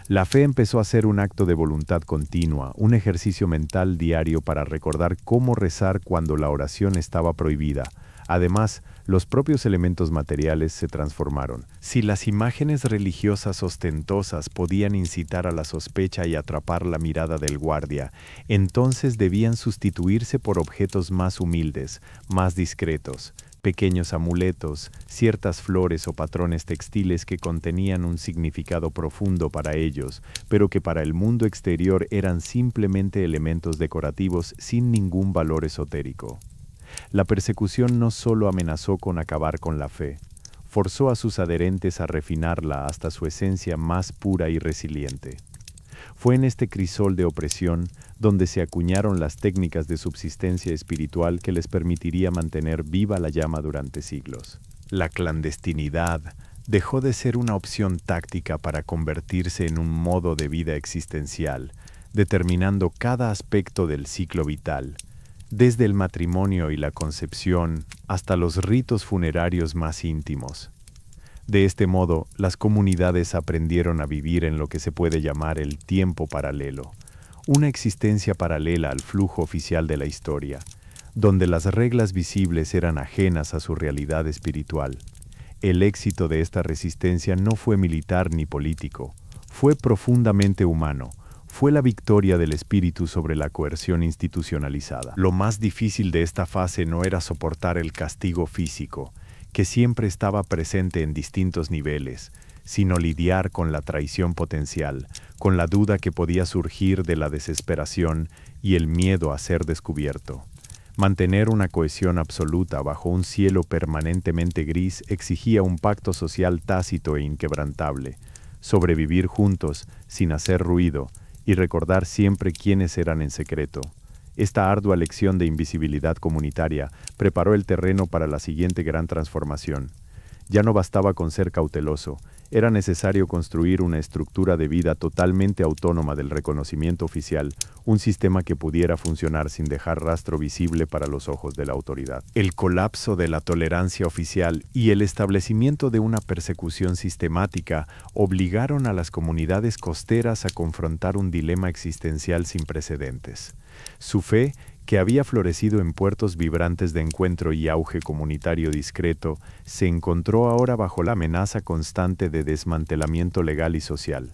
La fe empezó a ser un acto de voluntad continua, un ejercicio mental diario para recordar cómo rezar cuando la oración estaba prohibida. Además, los propios elementos materiales se transformaron. Si las imágenes religiosas ostentosas podían incitar a la sospecha y atrapar la mirada del guardia, entonces debían sustituirse por objetos más humildes, más discretos, pequeños amuletos, ciertas flores o patrones textiles que contenían un significado profundo para ellos, pero que para el mundo exterior eran simplemente elementos decorativos sin ningún valor esotérico. La persecución no solo amenazó con acabar con la fe, forzó a sus adherentes a refinarla hasta su esencia más pura y resiliente. Fue en este crisol de opresión donde se acuñaron las técnicas de subsistencia espiritual que les permitiría mantener viva la llama durante siglos. La clandestinidad dejó de ser una opción táctica para convertirse en un modo de vida existencial, determinando cada aspecto del ciclo vital, desde el matrimonio y la concepción hasta los ritos funerarios más íntimos. De este modo, las comunidades aprendieron a vivir en lo que se puede llamar el tiempo paralelo, una existencia paralela al flujo oficial de la historia, donde las reglas visibles eran ajenas a su realidad espiritual. El éxito de esta resistencia no fue militar ni político, fue profundamente humano. Fue la victoria del espíritu sobre la coerción institucionalizada. Lo más difícil de esta fase no era soportar el castigo físico, que siempre estaba presente en distintos niveles, sino lidiar con la traición potencial, con la duda que podía surgir de la desesperación y el miedo a ser descubierto. Mantener una cohesión absoluta bajo un cielo permanentemente gris exigía un pacto social tácito e inquebrantable, sobrevivir juntos, sin hacer ruido, y recordar siempre quiénes eran en secreto. Esta ardua lección de invisibilidad comunitaria preparó el terreno para la siguiente gran transformación. Ya no bastaba con ser cauteloso, era necesario construir una estructura de vida totalmente autónoma del reconocimiento oficial, un sistema que pudiera funcionar sin dejar rastro visible para los ojos de la autoridad. El colapso de la tolerancia oficial y el establecimiento de una persecución sistemática obligaron a las comunidades costeras a confrontar un dilema existencial sin precedentes. Su fe, que había florecido en puertos vibrantes de encuentro y auge comunitario discreto, se encontró ahora bajo la amenaza constante de desmantelamiento legal y social.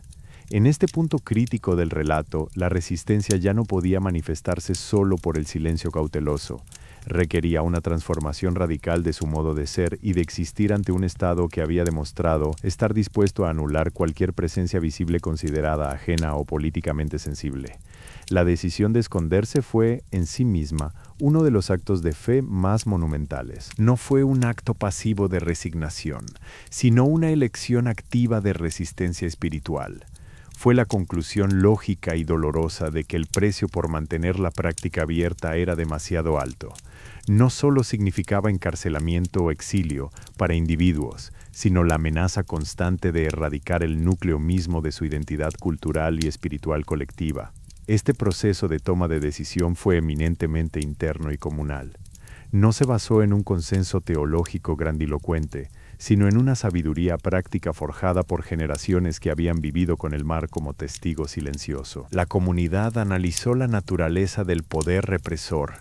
En este punto crítico del relato, la resistencia ya no podía manifestarse solo por el silencio cauteloso. Requería una transformación radical de su modo de ser y de existir ante un Estado que había demostrado estar dispuesto a anular cualquier presencia visible considerada ajena o políticamente sensible. La decisión de esconderse fue, en sí misma, uno de los actos de fe más monumentales. No fue un acto pasivo de resignación, sino una elección activa de resistencia espiritual. Fue la conclusión lógica y dolorosa de que el precio por mantener la práctica abierta era demasiado alto. No solo significaba encarcelamiento o exilio para individuos, sino la amenaza constante de erradicar el núcleo mismo de su identidad cultural y espiritual colectiva. Este proceso de toma de decisión fue eminentemente interno y comunal. No se basó en un consenso teológico grandilocuente, sino en una sabiduría práctica forjada por generaciones que habían vivido con el mar como testigo silencioso. La comunidad analizó la naturaleza del poder represor.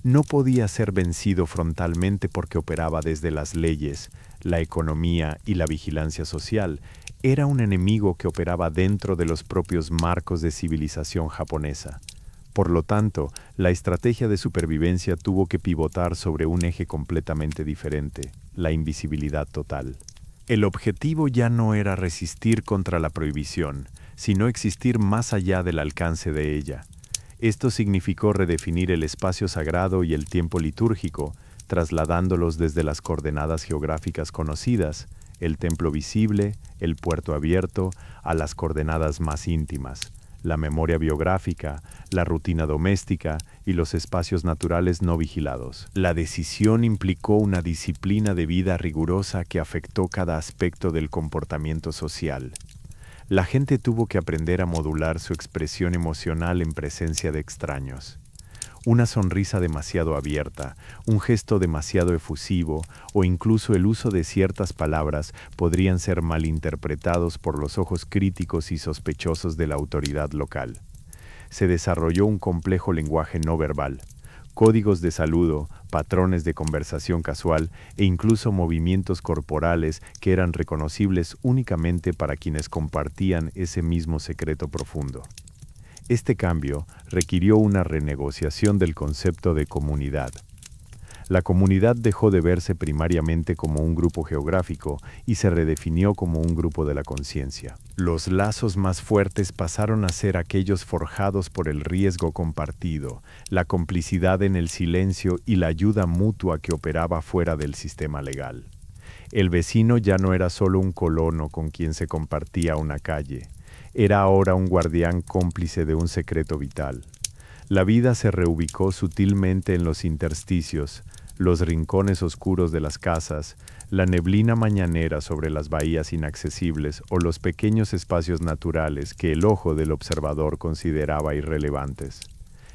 No podía ser vencido frontalmente porque operaba desde las leyes, la economía y la vigilancia social. Era un enemigo que operaba dentro de los propios marcos de civilización japonesa. Por lo tanto, la estrategia de supervivencia tuvo que pivotar sobre un eje completamente diferente: la invisibilidad total. El objetivo ya no era resistir contra la prohibición, sino existir más allá del alcance de ella. Esto significó redefinir el espacio sagrado y el tiempo litúrgico, trasladándolos desde las coordenadas geográficas conocidas, el templo visible, el puerto abierto, a las coordenadas más íntimas, la memoria biográfica, la rutina doméstica y los espacios naturales no vigilados. La decisión implicó una disciplina de vida rigurosa que afectó cada aspecto del comportamiento social. La gente tuvo que aprender a modular su expresión emocional en presencia de extraños. Una sonrisa demasiado abierta, un gesto demasiado efusivo o incluso el uso de ciertas palabras podrían ser malinterpretados por los ojos críticos y sospechosos de la autoridad local. Se desarrolló un complejo lenguaje no verbal, códigos de saludo, patrones de conversación casual e incluso movimientos corporales que eran reconocibles únicamente para quienes compartían ese mismo secreto profundo. Este cambio requirió una renegociación del concepto de comunidad. La comunidad dejó de verse primariamente como un grupo geográfico y se redefinió como un grupo de la conciencia. Los lazos más fuertes pasaron a ser aquellos forjados por el riesgo compartido, la complicidad en el silencio y la ayuda mutua que operaba fuera del sistema legal. El vecino ya no era solo un colono con quien se compartía una calle. Era ahora un guardián cómplice de un secreto vital. La vida se reubicó sutilmente en los intersticios, los rincones oscuros de las casas, la neblina mañanera sobre las bahías inaccesibles o los pequeños espacios naturales que el ojo del observador consideraba irrelevantes.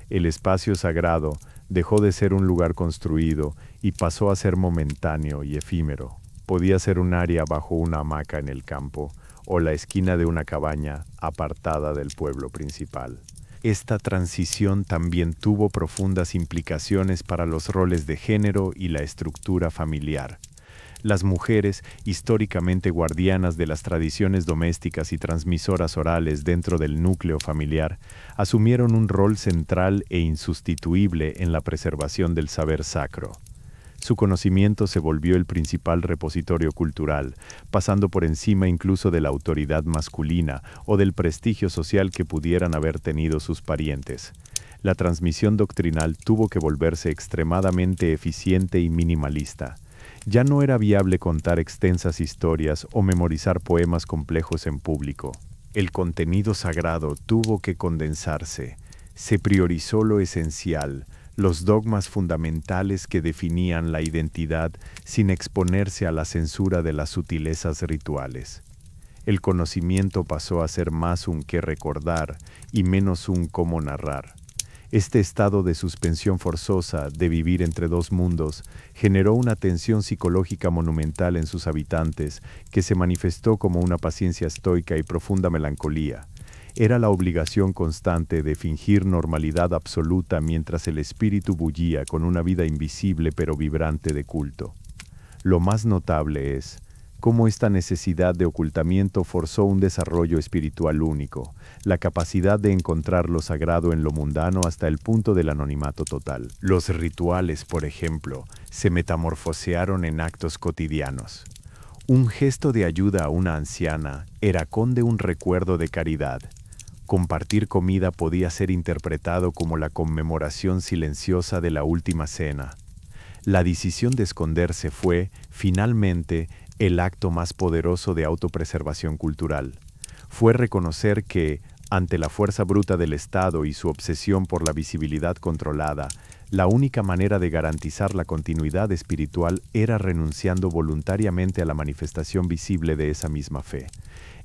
El espacio sagrado dejó de ser un lugar construido y pasó a ser momentáneo y efímero. Podía ser un área bajo una hamaca en el campo, o la esquina de una cabaña apartada del pueblo principal. Esta transición también tuvo profundas implicaciones para los roles de género y la estructura familiar. Las mujeres, históricamente guardianas de las tradiciones domésticas y transmisoras orales dentro del núcleo familiar, asumieron un rol central e insustituible en la preservación del saber sacro. Su conocimiento se volvió el principal repositorio cultural, pasando por encima incluso de la autoridad masculina o del prestigio social que pudieran haber tenido sus parientes. La transmisión doctrinal tuvo que volverse extremadamente eficiente y minimalista. Ya no era viable contar extensas historias o memorizar poemas complejos en público. El contenido sagrado tuvo que condensarse. Se priorizó lo esencial, los dogmas fundamentales que definían la identidad sin exponerse a la censura de las sutilezas rituales. El conocimiento pasó a ser más un qué recordar y menos un cómo narrar. Este estado de suspensión forzosa de vivir entre dos mundos generó una tensión psicológica monumental en sus habitantes que se manifestó como una paciencia estoica y profunda melancolía. Era la obligación constante de fingir normalidad absoluta mientras el espíritu bullía con una vida invisible pero vibrante de culto. Lo más notable es cómo esta necesidad de ocultamiento forzó un desarrollo espiritual único, la capacidad de encontrar lo sagrado en lo mundano hasta el punto del anonimato total. Los rituales, por ejemplo, se metamorfosearon en actos cotidianos. Un gesto de ayuda a una anciana era conde un recuerdo de caridad. Compartir comida podía ser interpretado como la conmemoración silenciosa de la última cena. La decisión de esconderse fue, finalmente, el acto más poderoso de autopreservación cultural. Fue reconocer que, ante la fuerza bruta del Estado y su obsesión por la visibilidad controlada, la única manera de garantizar la continuidad espiritual era renunciando voluntariamente a la manifestación visible de esa misma fe.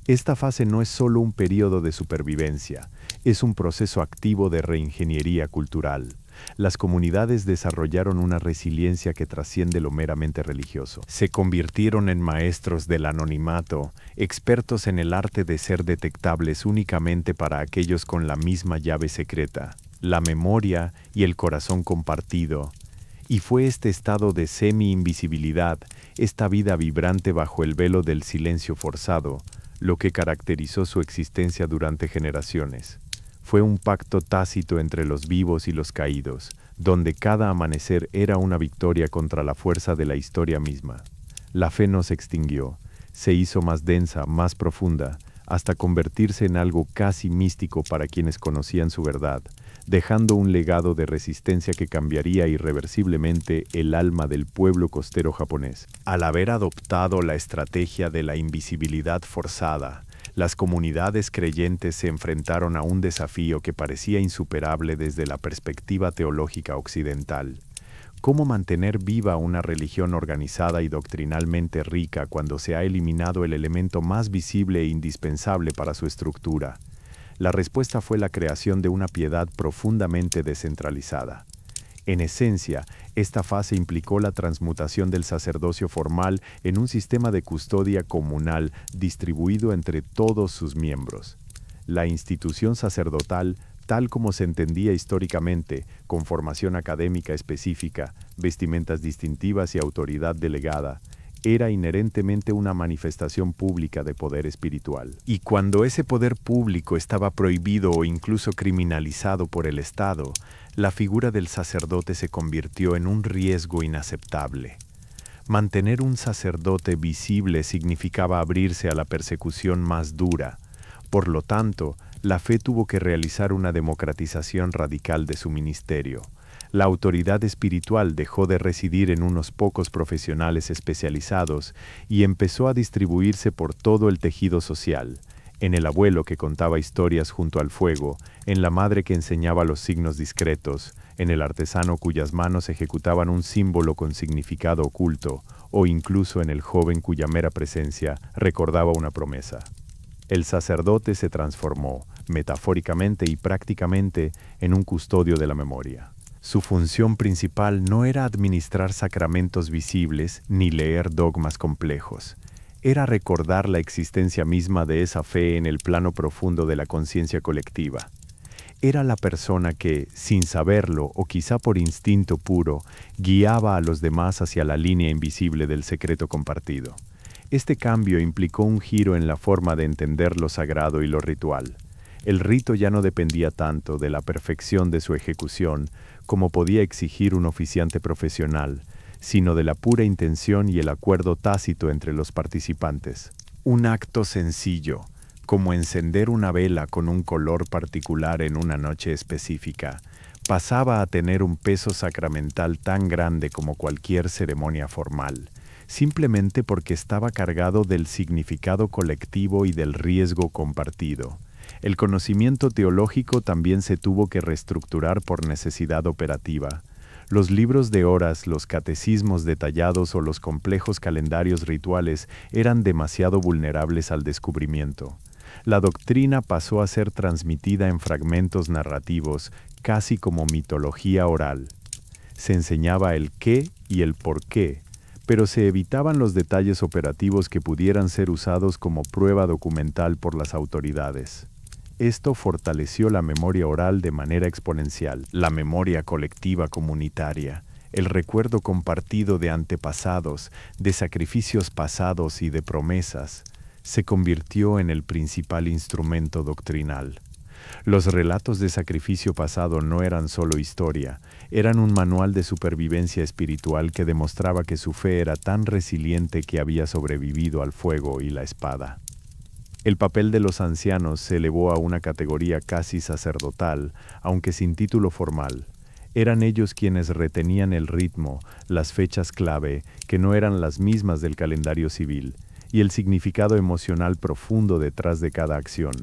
Esta fase no es solo un periodo de supervivencia, es un proceso activo de reingeniería cultural. Las comunidades desarrollaron una resiliencia que trasciende lo meramente religioso. Se convirtieron en maestros del anonimato, expertos en el arte de ser detectables únicamente para aquellos con la misma llave secreta, la memoria y el corazón compartido. Y fue este estado de semi-invisibilidad, esta vida vibrante bajo el velo del silencio forzado, lo que caracterizó su existencia durante generaciones. Fue un pacto tácito entre los vivos y los caídos, donde cada amanecer era una victoria contra la fuerza de la historia misma. La fe no se extinguió, se hizo más densa, más profunda, hasta convertirse en algo casi místico para quienes conocían su verdad, dejando un legado de resistencia que cambiaría irreversiblemente el alma del pueblo costero japonés. Al haber adoptado la estrategia de la invisibilidad forzada, las comunidades creyentes se enfrentaron a un desafío que parecía insuperable desde la perspectiva teológica occidental. ¿Cómo mantener viva una religión organizada y doctrinalmente rica cuando se ha eliminado el elemento más visible e indispensable para su estructura? La respuesta fue la creación de una piedad profundamente descentralizada. En esencia, esta fase implicó la transmutación del sacerdocio formal en un sistema de custodia comunal distribuido entre todos sus miembros. La institución sacerdotal, tal como se entendía históricamente, con formación académica específica, vestimentas distintivas y autoridad delegada, era inherentemente una manifestación pública de poder espiritual. Y cuando ese poder público estaba prohibido o incluso criminalizado por el Estado, la figura del sacerdote se convirtió en un riesgo inaceptable. Mantener un sacerdote visible significaba abrirse a la persecución más dura. Por lo tanto, la fe tuvo que realizar una democratización radical de su ministerio. La autoridad espiritual dejó de residir en unos pocos profesionales especializados y empezó a distribuirse por todo el tejido social, en el abuelo que contaba historias junto al fuego, en la madre que enseñaba los signos discretos, en el artesano cuyas manos ejecutaban un símbolo con significado oculto, o incluso en el joven cuya mera presencia recordaba una promesa. El sacerdote se transformó, metafóricamente y prácticamente, en un custodio de la memoria. Su función principal no era administrar sacramentos visibles ni leer dogmas complejos. Era recordar la existencia misma de esa fe en el plano profundo de la conciencia colectiva. Era la persona que, sin saberlo o quizá por instinto puro, guiaba a los demás hacia la línea invisible del secreto compartido. Este cambio implicó un giro en la forma de entender lo sagrado y lo ritual. El rito ya no dependía tanto de la perfección de su ejecución como podía exigir un oficiante profesional, sino de la pura intención y el acuerdo tácito entre los participantes. Un acto sencillo, como encender una vela con un color particular en una noche específica, pasaba a tener un peso sacramental tan grande como cualquier ceremonia formal, simplemente porque estaba cargado del significado colectivo y del riesgo compartido. El conocimiento teológico también se tuvo que reestructurar por necesidad operativa. Los libros de horas, los catecismos detallados o los complejos calendarios rituales eran demasiado vulnerables al descubrimiento. La doctrina pasó a ser transmitida en fragmentos narrativos, casi como mitología oral. Se enseñaba el qué y el por qué, pero se evitaban los detalles operativos que pudieran ser usados como prueba documental por las autoridades. Esto fortaleció la memoria oral de manera exponencial, la memoria colectiva comunitaria, el recuerdo compartido de antepasados, de sacrificios pasados y de promesas, se convirtió en el principal instrumento doctrinal. Los relatos de sacrificio pasado no eran solo historia, eran un manual de supervivencia espiritual que demostraba que su fe era tan resiliente que había sobrevivido al fuego y la espada. El papel de los ancianos se elevó a una categoría casi sacerdotal, aunque sin título formal. Eran ellos quienes retenían el ritmo, las fechas clave, que no eran las mismas del calendario civil, y el significado emocional profundo detrás de cada acción.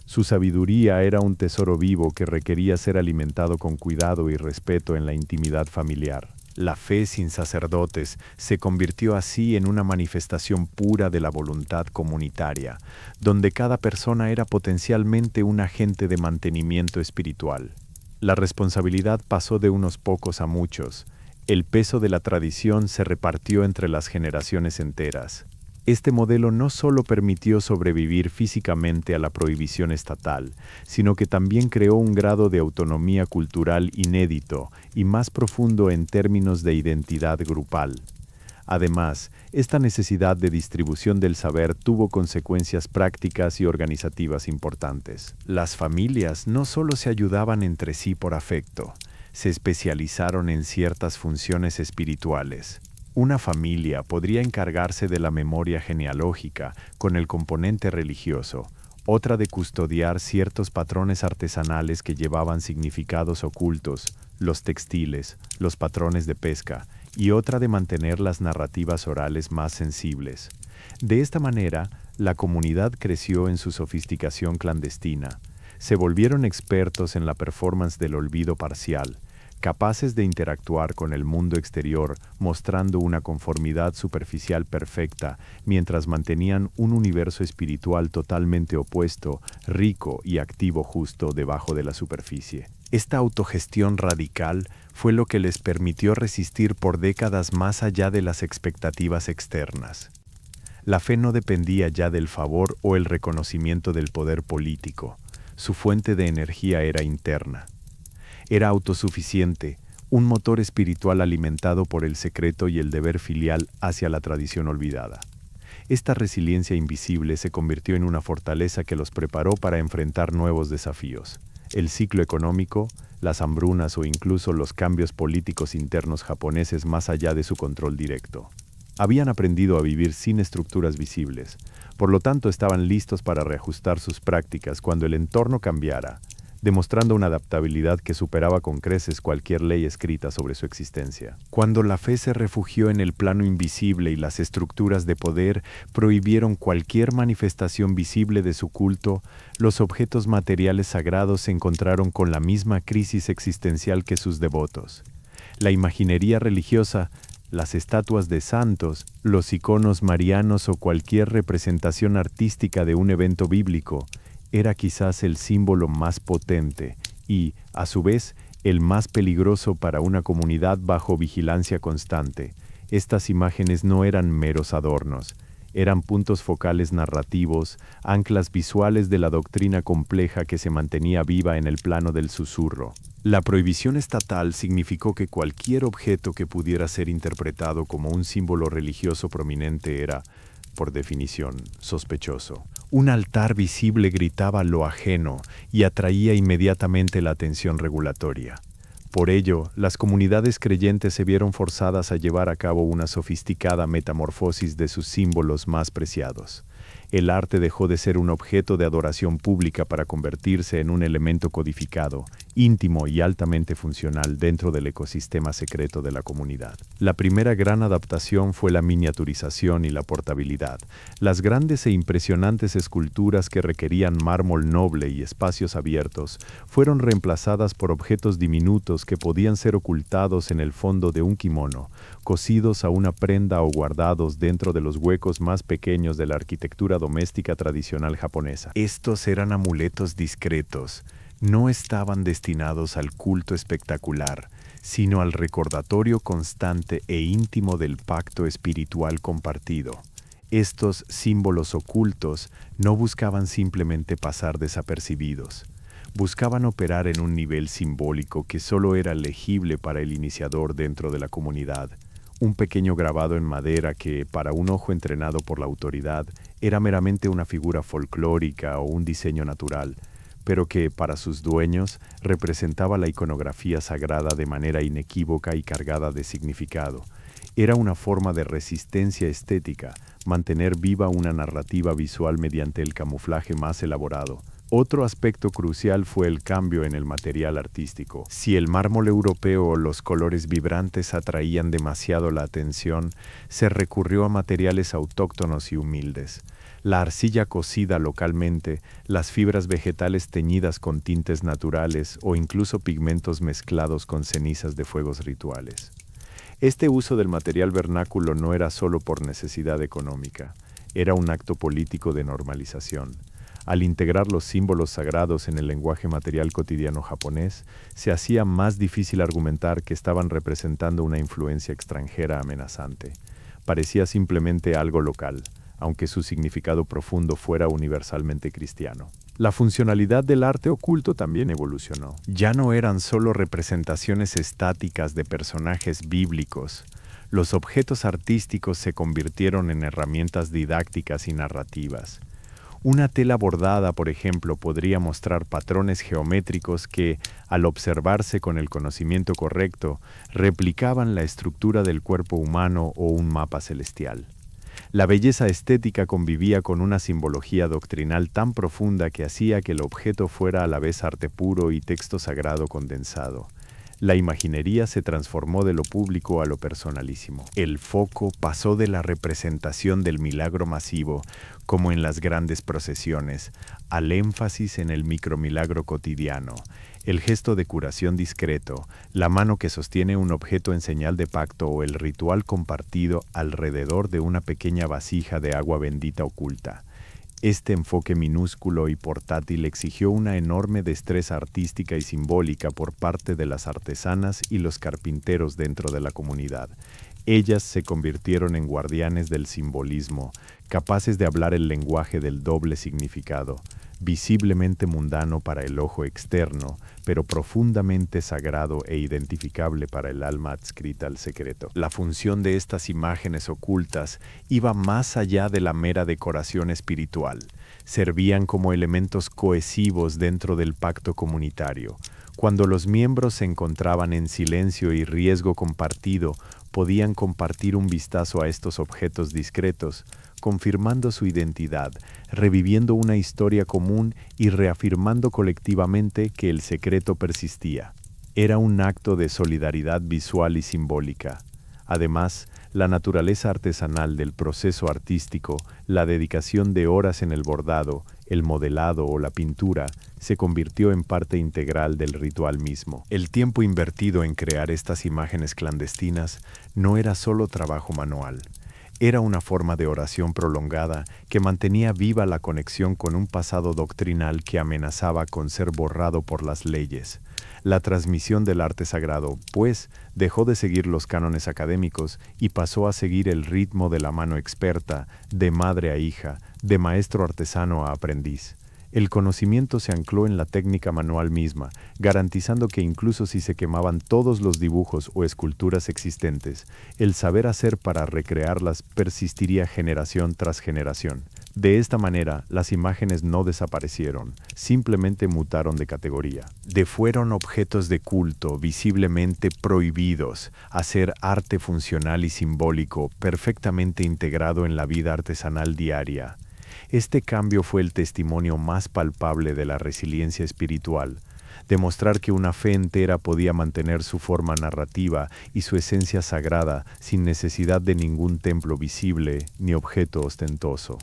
Su sabiduría era un tesoro vivo que requería ser alimentado con cuidado y respeto en la intimidad familiar. La fe sin sacerdotes se convirtió así en una manifestación pura de la voluntad comunitaria, donde cada persona era potencialmente un agente de mantenimiento espiritual. La responsabilidad pasó de unos pocos a muchos. El peso de la tradición se repartió entre las generaciones enteras. Este modelo no solo permitió sobrevivir físicamente a la prohibición estatal, sino que también creó un grado de autonomía cultural inédito y más profundo en términos de identidad grupal. Además, esta necesidad de distribución del saber tuvo consecuencias prácticas y organizativas importantes. Las familias no solo se ayudaban entre sí por afecto, se especializaron en ciertas funciones espirituales. Una familia podría encargarse de la memoria genealógica con el componente religioso, otra de custodiar ciertos patrones artesanales que llevaban significados ocultos, los textiles, los patrones de pesca, y otra de mantener las narrativas orales más sensibles. De esta manera, la comunidad creció en su sofisticación clandestina. Se volvieron expertos en la performance del olvido parcial, capaces de interactuar con el mundo exterior mostrando una conformidad superficial perfecta, mientras mantenían un universo espiritual totalmente opuesto, rico y activo justo debajo de la superficie. Esta autogestión radical fue lo que les permitió resistir por décadas más allá de las expectativas externas. La fe no dependía ya del favor o el reconocimiento del poder político. Su fuente de energía era interna. Era autosuficiente, un motor espiritual alimentado por el secreto y el deber filial hacia la tradición olvidada. Esta resiliencia invisible se convirtió en una fortaleza que los preparó para enfrentar nuevos desafíos. El ciclo económico, las hambrunas o incluso los cambios políticos internos japoneses más allá de su control directo. Habían aprendido a vivir sin estructuras visibles, por lo tanto estaban listos para reajustar sus prácticas cuando el entorno cambiara, demostrando una adaptabilidad que superaba con creces cualquier ley escrita sobre su existencia. Cuando la fe se refugió en el plano invisible y las estructuras de poder prohibieron cualquier manifestación visible de su culto, los objetos materiales sagrados se encontraron con la misma crisis existencial que sus devotos. La imaginería religiosa, las estatuas de santos, los iconos marianos o cualquier representación artística de un evento bíblico, era quizás el símbolo más potente y, a su vez, el más peligroso para una comunidad bajo vigilancia constante. Estas imágenes no eran meros adornos, eran puntos focales narrativos, anclas visuales de la doctrina compleja que se mantenía viva en el plano del susurro. La prohibición estatal significó que cualquier objeto que pudiera ser interpretado como un símbolo religioso prominente era, por definición, sospechoso. Un altar visible gritaba lo ajeno y atraía inmediatamente la atención regulatoria. Por ello, las comunidades creyentes se vieron forzadas a llevar a cabo una sofisticada metamorfosis de sus símbolos más preciados. El arte dejó de ser un objeto de adoración pública para convertirse en un elemento codificado, íntimo y altamente funcional dentro del ecosistema secreto de la comunidad. La primera gran adaptación fue la miniaturización y la portabilidad. Las grandes e impresionantes esculturas que requerían mármol noble y espacios abiertos fueron reemplazadas por objetos diminutos que podían ser ocultados en el fondo de un kimono, cosidos a una prenda o guardados dentro de los huecos más pequeños de la arquitectura doméstica tradicional japonesa. Estos eran amuletos discretos, no estaban destinados al culto espectacular, sino al recordatorio constante e íntimo del pacto espiritual compartido. Estos símbolos ocultos no buscaban simplemente pasar desapercibidos. Buscaban operar en un nivel simbólico que solo era legible para el iniciador dentro de la comunidad. Un pequeño grabado en madera que, para un ojo entrenado por la autoridad, era meramente una figura folclórica o un diseño natural, pero que, para sus dueños, representaba la iconografía sagrada de manera inequívoca y cargada de significado. Era una forma de resistencia estética, mantener viva una narrativa visual mediante el camuflaje más elaborado. Otro aspecto crucial fue el cambio en el material artístico. Si el mármol europeo o los colores vibrantes atraían demasiado la atención, se recurrió a materiales autóctonos y humildes. La arcilla cocida localmente, las fibras vegetales teñidas con tintes naturales o incluso pigmentos mezclados con cenizas de fuegos rituales. Este uso del material vernáculo no era solo por necesidad económica, era un acto político de normalización. Al integrar los símbolos sagrados en el lenguaje material cotidiano japonés, se hacía más difícil argumentar que estaban representando una influencia extranjera amenazante. Parecía simplemente algo local, aunque su significado profundo fuera universalmente cristiano. La funcionalidad del arte oculto también evolucionó. Ya no eran solo representaciones estáticas de personajes bíblicos. Los objetos artísticos se convirtieron en herramientas didácticas y narrativas. Una tela bordada, por ejemplo, podría mostrar patrones geométricos que, al observarse con el conocimiento correcto, replicaban la estructura del cuerpo humano o un mapa celestial. La belleza estética convivía con una simbología doctrinal tan profunda que hacía que el objeto fuera a la vez arte puro y texto sagrado condensado. La imaginería se transformó de lo público a lo personalísimo. El foco pasó de la representación del milagro masivo, como en las grandes procesiones, al énfasis en el micromilagro cotidiano, el gesto de curación discreto, la mano que sostiene un objeto en señal de pacto o el ritual compartido alrededor de una pequeña vasija de agua bendita oculta. Este enfoque minúsculo y portátil exigió una enorme destreza artística y simbólica por parte de las artesanas y los carpinteros dentro de la comunidad. Ellas se convirtieron en guardianes del simbolismo, capaces de hablar el lenguaje del doble significado, visiblemente mundano para el ojo externo, pero profundamente sagrado e identificable para el alma adscrita al secreto. La función de estas imágenes ocultas iba más allá de la mera decoración espiritual. Servían como elementos cohesivos dentro del pacto comunitario. Cuando los miembros se encontraban en silencio y riesgo compartido, podían compartir un vistazo a estos objetos discretos, confirmando su identidad, reviviendo una historia común y reafirmando colectivamente que el secreto persistía. Era un acto de solidaridad visual y simbólica. Además, la naturaleza artesanal del proceso artístico, la dedicación de horas en el bordado, el modelado o la pintura, se convirtió en parte integral del ritual mismo. El tiempo invertido en crear estas imágenes clandestinas no era solo trabajo manual. Era una forma de oración prolongada que mantenía viva la conexión con un pasado doctrinal que amenazaba con ser borrado por las leyes. La transmisión del arte sagrado, pues, dejó de seguir los cánones académicos y pasó a seguir el ritmo de la mano experta, de madre a hija, de maestro artesano a aprendiz. El conocimiento se ancló en la técnica manual misma, garantizando que incluso si se quemaban todos los dibujos o esculturas existentes, el saber hacer para recrearlas persistiría generación tras generación. De esta manera, las imágenes no desaparecieron, simplemente mutaron de categoría. Fueron objetos de culto visiblemente prohibidos a ser arte funcional y simbólico perfectamente integrado en la vida artesanal diaria. Este cambio fue el testimonio más palpable de la resiliencia espiritual, demostrar que una fe entera podía mantener su forma narrativa y su esencia sagrada sin necesidad de ningún templo visible ni objeto ostentoso.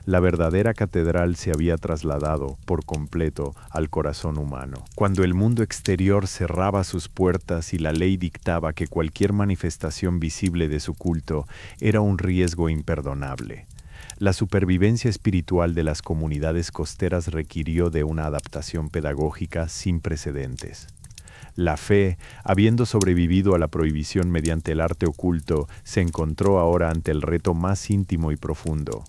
La verdadera catedral se había trasladado por completo al corazón humano. Cuando el mundo exterior cerraba sus puertas y la ley dictaba que cualquier manifestación visible de su culto era un riesgo imperdonable. La supervivencia espiritual de las comunidades costeras requirió de una adaptación pedagógica sin precedentes. La fe, habiendo sobrevivido a la prohibición mediante el arte oculto, se encontró ahora ante el reto más íntimo y profundo.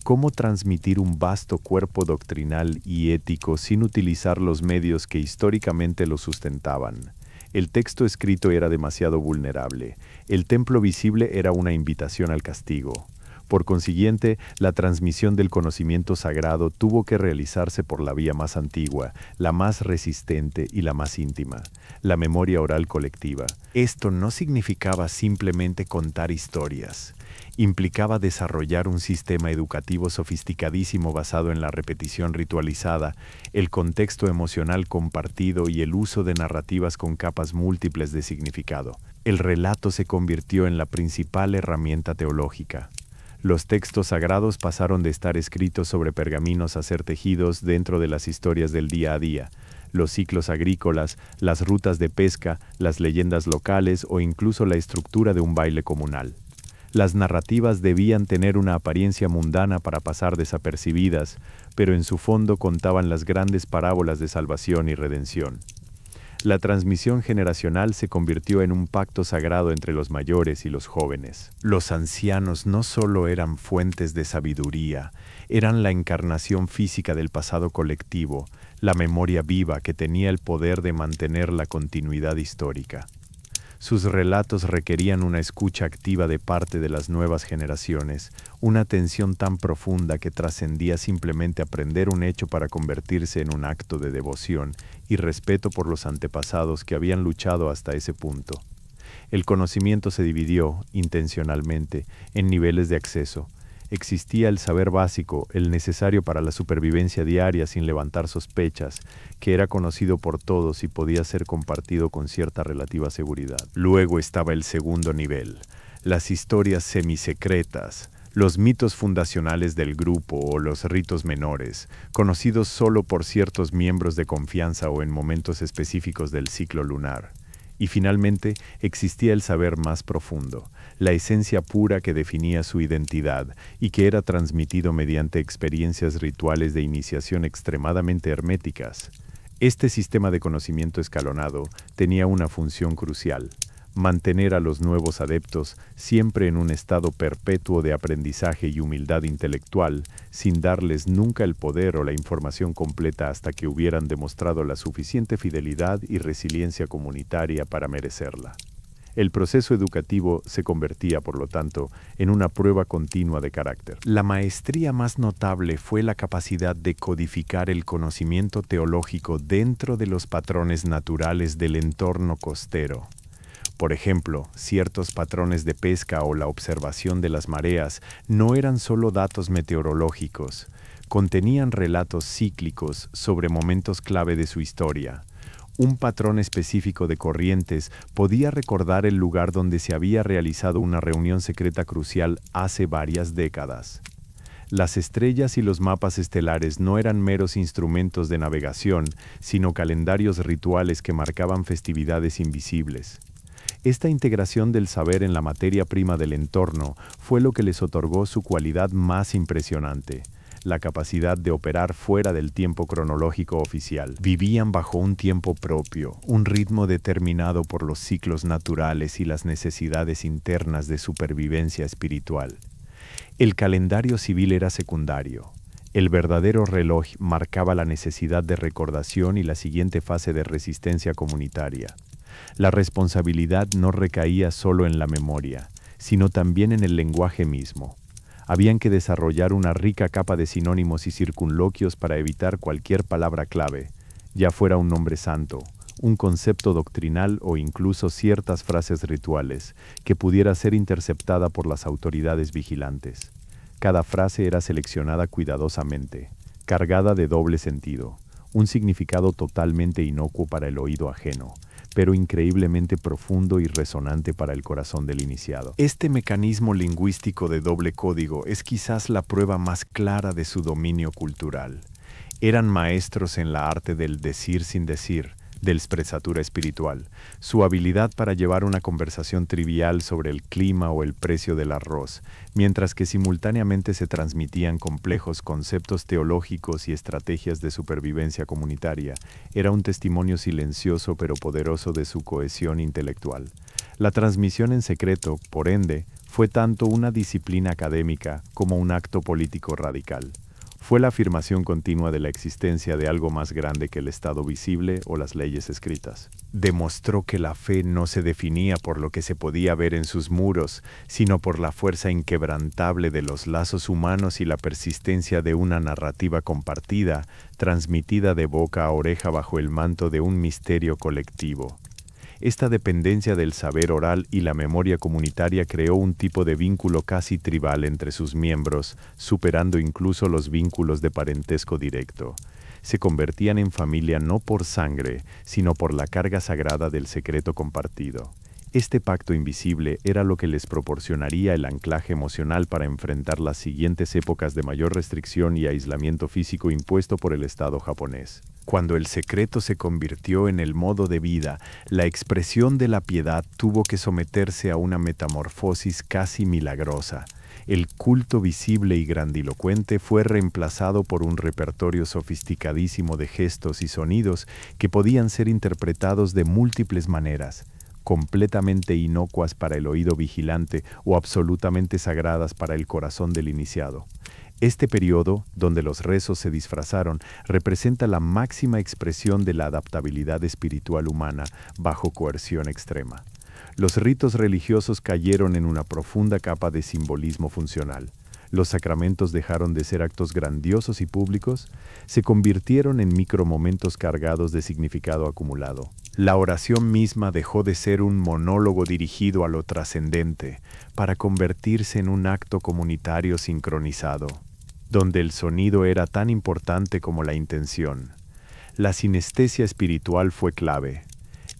¿Cómo transmitir un vasto cuerpo doctrinal y ético sin utilizar los medios que históricamente lo sustentaban? El texto escrito era demasiado vulnerable. El templo visible era una invitación al castigo. Por consiguiente, la transmisión del conocimiento sagrado tuvo que realizarse por la vía más antigua, la más resistente y la más íntima, la memoria oral colectiva. Esto no significaba simplemente contar historias. Implicaba desarrollar un sistema educativo sofisticadísimo basado en la repetición ritualizada, el contexto emocional compartido y el uso de narrativas con capas múltiples de significado. El relato se convirtió en la principal herramienta teológica. Los textos sagrados pasaron de estar escritos sobre pergaminos a ser tejidos dentro de las historias del día a día. Los ciclos agrícolas, las rutas de pesca, las leyendas locales o incluso la estructura de un baile comunal. Las narrativas debían tener una apariencia mundana para pasar desapercibidas, pero en su fondo contaban las grandes parábolas de salvación y redención. La transmisión generacional se convirtió en un pacto sagrado entre los mayores y los jóvenes. Los ancianos no solo eran fuentes de sabiduría, eran la encarnación física del pasado colectivo, la memoria viva que tenía el poder de mantener la continuidad histórica. Sus relatos requerían una escucha activa de parte de las nuevas generaciones, una atención tan profunda que trascendía simplemente aprender un hecho para convertirse en un acto de devoción y respeto por los antepasados que habían luchado hasta ese punto. El conocimiento se dividió, intencionalmente, en niveles de acceso. Existía el saber básico, el necesario para la supervivencia diaria sin levantar sospechas, que era conocido por todos y podía ser compartido con cierta relativa seguridad. Luego estaba el segundo nivel, las historias semisecretas, los mitos fundacionales del grupo o los ritos menores, conocidos solo por ciertos miembros de confianza o en momentos específicos del ciclo lunar. Y finalmente existía el saber más profundo, la esencia pura que definía su identidad y que era transmitido mediante experiencias rituales de iniciación extremadamente herméticas. Este sistema de conocimiento escalonado tenía una función crucial: mantener a los nuevos adeptos siempre en un estado perpetuo de aprendizaje y humildad intelectual, sin darles nunca el poder o la información completa hasta que hubieran demostrado la suficiente fidelidad y resiliencia comunitaria para merecerla. El proceso educativo se convertía, por lo tanto, en una prueba continua de carácter. La maestría más notable fue la capacidad de codificar el conocimiento teológico dentro de los patrones naturales del entorno costero. Por ejemplo, ciertos patrones de pesca o la observación de las mareas no eran solo datos meteorológicos, contenían relatos cíclicos sobre momentos clave de su historia. Un patrón específico de corrientes podía recordar el lugar donde se había realizado una reunión secreta crucial hace varias décadas. Las estrellas y los mapas estelares no eran meros instrumentos de navegación, sino calendarios rituales que marcaban festividades invisibles. Esta integración del saber en la materia prima del entorno fue lo que les otorgó su cualidad más impresionante: la capacidad de operar fuera del tiempo cronológico oficial. Vivían bajo un tiempo propio, un ritmo determinado por los ciclos naturales y las necesidades internas de supervivencia espiritual. El calendario civil era secundario. El verdadero reloj marcaba la necesidad de recordación y la siguiente fase de resistencia comunitaria. La responsabilidad no recaía solo en la memoria, sino también en el lenguaje mismo. Habían que desarrollar una rica capa de sinónimos y circunloquios para evitar cualquier palabra clave, ya fuera un nombre santo, un concepto doctrinal o incluso ciertas frases rituales, que pudiera ser interceptada por las autoridades vigilantes. Cada frase era seleccionada cuidadosamente, cargada de doble sentido, un significado totalmente inocuo para el oído ajeno, pero increíblemente profundo y resonante para el corazón del iniciado. Este mecanismo lingüístico de doble código es quizás la prueba más clara de su dominio cultural. Eran maestros en la arte del decir sin decir, del sprezzatura espiritual. Su habilidad para llevar una conversación trivial sobre el clima o el precio del arroz, mientras que simultáneamente se transmitían complejos conceptos teológicos y estrategias de supervivencia comunitaria, era un testimonio silencioso pero poderoso de su cohesión intelectual. La transmisión en secreto, por ende, fue tanto una disciplina académica como un acto político radical. Fue la afirmación continua de la existencia de algo más grande que el estado visible o las leyes escritas. Demostró que la fe no se definía por lo que se podía ver en sus muros, sino por la fuerza inquebrantable de los lazos humanos y la persistencia de una narrativa compartida, transmitida de boca a oreja bajo el manto de un misterio colectivo. Esta dependencia del saber oral y la memoria comunitaria creó un tipo de vínculo casi tribal entre sus miembros, superando incluso los vínculos de parentesco directo. Se convertían en familia no por sangre, sino por la carga sagrada del secreto compartido. Este pacto invisible era lo que les proporcionaría el anclaje emocional para enfrentar las siguientes épocas de mayor restricción y aislamiento físico impuesto por el Estado japonés. Cuando el secreto se convirtió en el modo de vida, la expresión de la piedad tuvo que someterse a una metamorfosis casi milagrosa. El culto visible y grandilocuente fue reemplazado por un repertorio sofisticadísimo de gestos y sonidos que podían ser interpretados de múltiples maneras, completamente inocuas para el oído vigilante o absolutamente sagradas para el corazón del iniciado. Este periodo, donde los rezos se disfrazaron, representa la máxima expresión de la adaptabilidad espiritual humana bajo coerción extrema. Los ritos religiosos cayeron en una profunda capa de simbolismo funcional. Los sacramentos dejaron de ser actos grandiosos y públicos, se convirtieron en micromomentos cargados de significado acumulado. La oración misma dejó de ser un monólogo dirigido a lo trascendente para convertirse en un acto comunitario sincronizado, donde el sonido era tan importante como la intención. La sinestesia espiritual fue clave.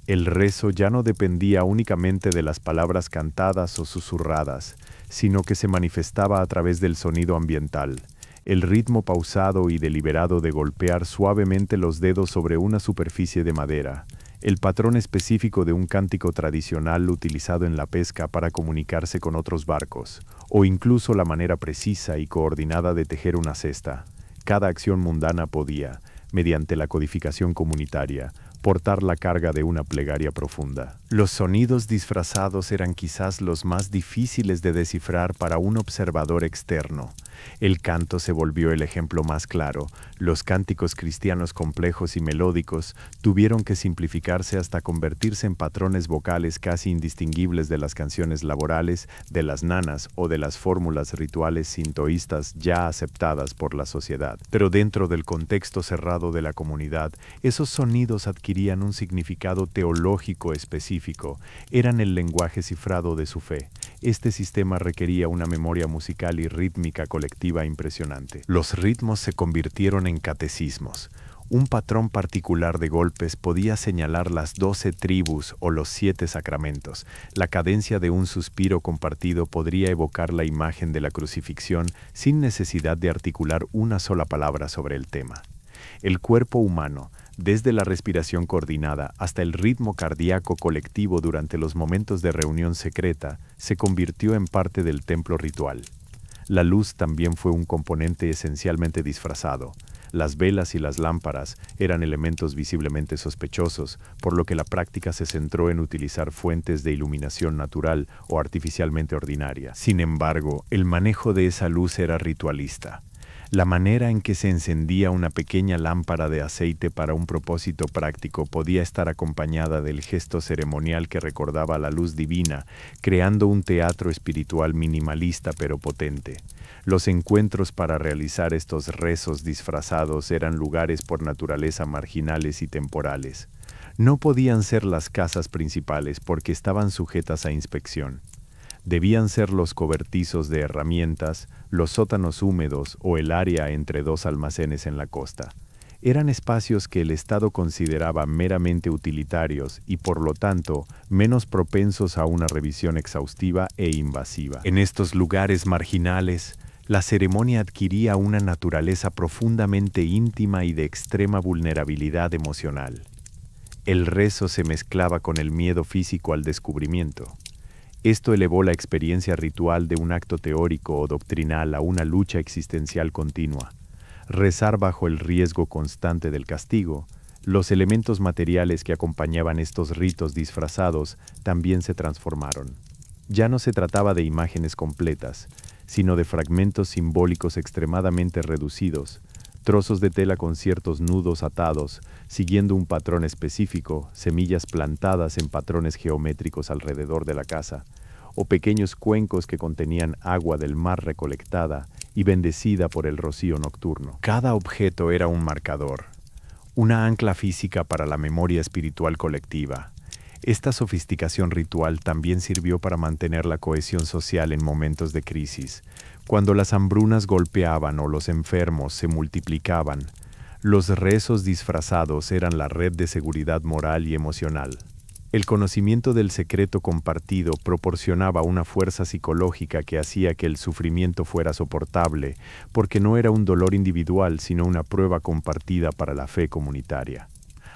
El rezo ya no dependía únicamente de las palabras cantadas o susurradas, sino que se manifestaba a través del sonido ambiental, el ritmo pausado y deliberado de golpear suavemente los dedos sobre una superficie de madera, el patrón específico de un cántico tradicional utilizado en la pesca para comunicarse con otros barcos, o incluso la manera precisa y coordinada de tejer una cesta. Cada acción mundana podía, mediante la codificación comunitaria, portar la carga de una plegaria profunda. Los sonidos disfrazados eran quizás los más difíciles de descifrar para un observador externo. El canto se volvió el ejemplo más claro. Los cánticos cristianos complejos y melódicos tuvieron que simplificarse hasta convertirse en patrones vocales casi indistinguibles de las canciones laborales, de las nanas o de las fórmulas rituales sintoístas ya aceptadas por la sociedad. Pero dentro del contexto cerrado de la comunidad, esos sonidos adquirían un significado teológico específico, eran el lenguaje cifrado de su fe. Este sistema requería una memoria musical y rítmica colectiva impresionante. Los ritmos se convirtieron en catecismos. Un patrón particular de golpes podía señalar las 12 tribus o los 7 sacramentos. La cadencia de un suspiro compartido podría evocar la imagen de la crucifixión sin necesidad de articular una sola palabra sobre el tema. El cuerpo humano, desde la respiración coordinada hasta el ritmo cardíaco colectivo durante los momentos de reunión secreta, se convirtió en parte del templo ritual. La luz también fue un componente esencialmente disfrazado. Las velas y las lámparas eran elementos visiblemente sospechosos, por lo que la práctica se centró en utilizar fuentes de iluminación natural o artificialmente ordinaria. Sin embargo, el manejo de esa luz era ritualista. La manera en que se encendía una pequeña lámpara de aceite para un propósito práctico podía estar acompañada del gesto ceremonial que recordaba la luz divina, creando un teatro espiritual minimalista pero potente. Los encuentros para realizar estos rezos disfrazados eran lugares por naturaleza marginales y temporales. No podían ser las casas principales porque estaban sujetas a inspección. Debían ser los cobertizos de herramientas, los sótanos húmedos o el área entre 2 almacenes en la costa. Eran espacios que el Estado consideraba meramente utilitarios y, por lo tanto, menos propensos a una revisión exhaustiva e invasiva. En estos lugares marginales, la ceremonia adquiría una naturaleza profundamente íntima y de extrema vulnerabilidad emocional. El rezo se mezclaba con el miedo físico al descubrimiento. Esto elevó la experiencia ritual de un acto teórico o doctrinal a una lucha existencial continua. Rezar bajo el riesgo constante del castigo, los elementos materiales que acompañaban estos ritos disfrazados también se transformaron. Ya no se trataba de imágenes completas, sino de fragmentos simbólicos extremadamente reducidos, trozos de tela con ciertos nudos atados, siguiendo un patrón específico, semillas plantadas en patrones geométricos alrededor de la casa, o pequeños cuencos que contenían agua del mar recolectada y bendecida por el rocío nocturno. Cada objeto era un marcador, una ancla física para la memoria espiritual colectiva. Esta sofisticación ritual también sirvió para mantener la cohesión social en momentos de crisis. Cuando las hambrunas golpeaban o los enfermos se multiplicaban, los rezos disfrazados eran la red de seguridad moral y emocional. El conocimiento del secreto compartido proporcionaba una fuerza psicológica que hacía que el sufrimiento fuera soportable, porque no era un dolor individual, sino una prueba compartida para la fe comunitaria.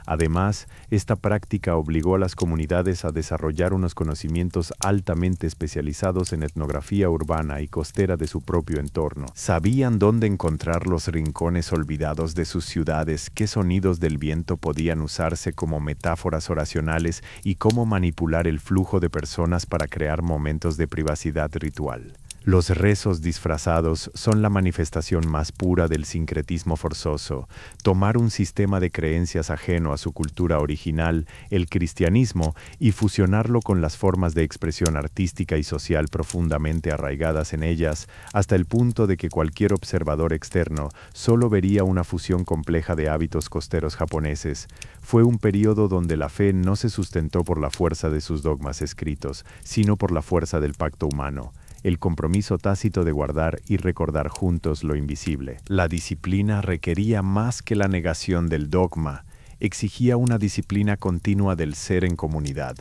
Además, esta práctica obligó a las comunidades a desarrollar unos conocimientos altamente especializados en etnografía urbana y costera de su propio entorno. Sabían dónde encontrar los rincones olvidados de sus ciudades, qué sonidos del viento podían usarse como metáforas oracionales y cómo manipular el flujo de personas para crear momentos de privacidad ritual. Los rezos disfrazados son la manifestación más pura del sincretismo forzoso. Tomar un sistema de creencias ajeno a su cultura original, el cristianismo, y fusionarlo con las formas de expresión artística y social profundamente arraigadas en ellas, hasta el punto de que cualquier observador externo solo vería una fusión compleja de hábitos costeros japoneses. Fue un período donde la fe no se sustentó por la fuerza de sus dogmas escritos, sino por la fuerza del pacto humano, el compromiso tácito de guardar y recordar juntos lo invisible. La disciplina requería más que la negación del dogma, exigía una disciplina continua del ser en comunidad.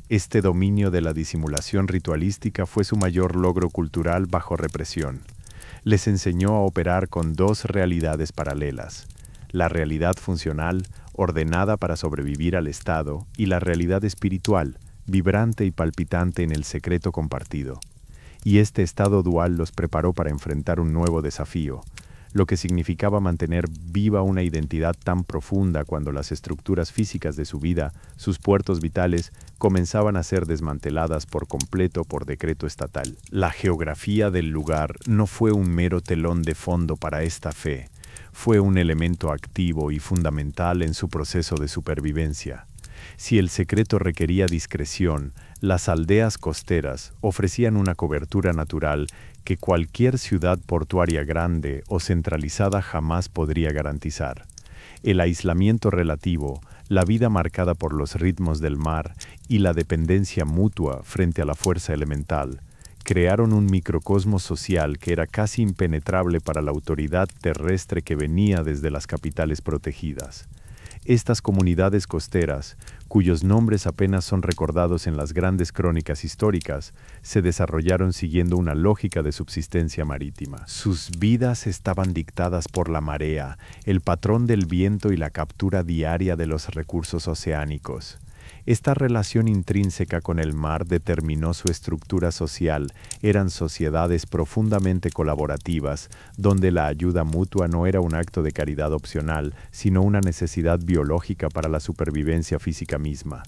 Este dominio de la disimulación ritualística fue su mayor logro cultural bajo represión. Les enseñó a operar con dos realidades paralelas: la realidad funcional, ordenada para sobrevivir al Estado, y la realidad espiritual, vibrante y palpitante en el secreto compartido. Y este estado dual los preparó para enfrentar un nuevo desafío, lo que significaba mantener viva una identidad tan profunda cuando las estructuras físicas de su vida, sus puertos vitales, comenzaban a ser desmanteladas por completo por decreto estatal. La geografía del lugar no fue un mero telón de fondo para esta fe, fue un elemento activo y fundamental en su proceso de supervivencia. Si el secreto requería discreción, las aldeas costeras ofrecían una cobertura natural que cualquier ciudad portuaria grande o centralizada jamás podría garantizar. El aislamiento relativo, la vida marcada por los ritmos del mar y la dependencia mutua frente a la fuerza elemental, crearon un microcosmos social que era casi impenetrable para la autoridad terrestre que venía desde las capitales protegidas. Estas comunidades costeras, cuyos nombres apenas son recordados en las grandes crónicas históricas, se desarrollaron siguiendo una lógica de subsistencia marítima. Sus vidas estaban dictadas por la marea, el patrón del viento y la captura diaria de los recursos oceánicos. Esta relación intrínseca con el mar determinó su estructura social. Eran sociedades profundamente colaborativas, donde la ayuda mutua no era un acto de caridad opcional, sino una necesidad biológica para la supervivencia física misma.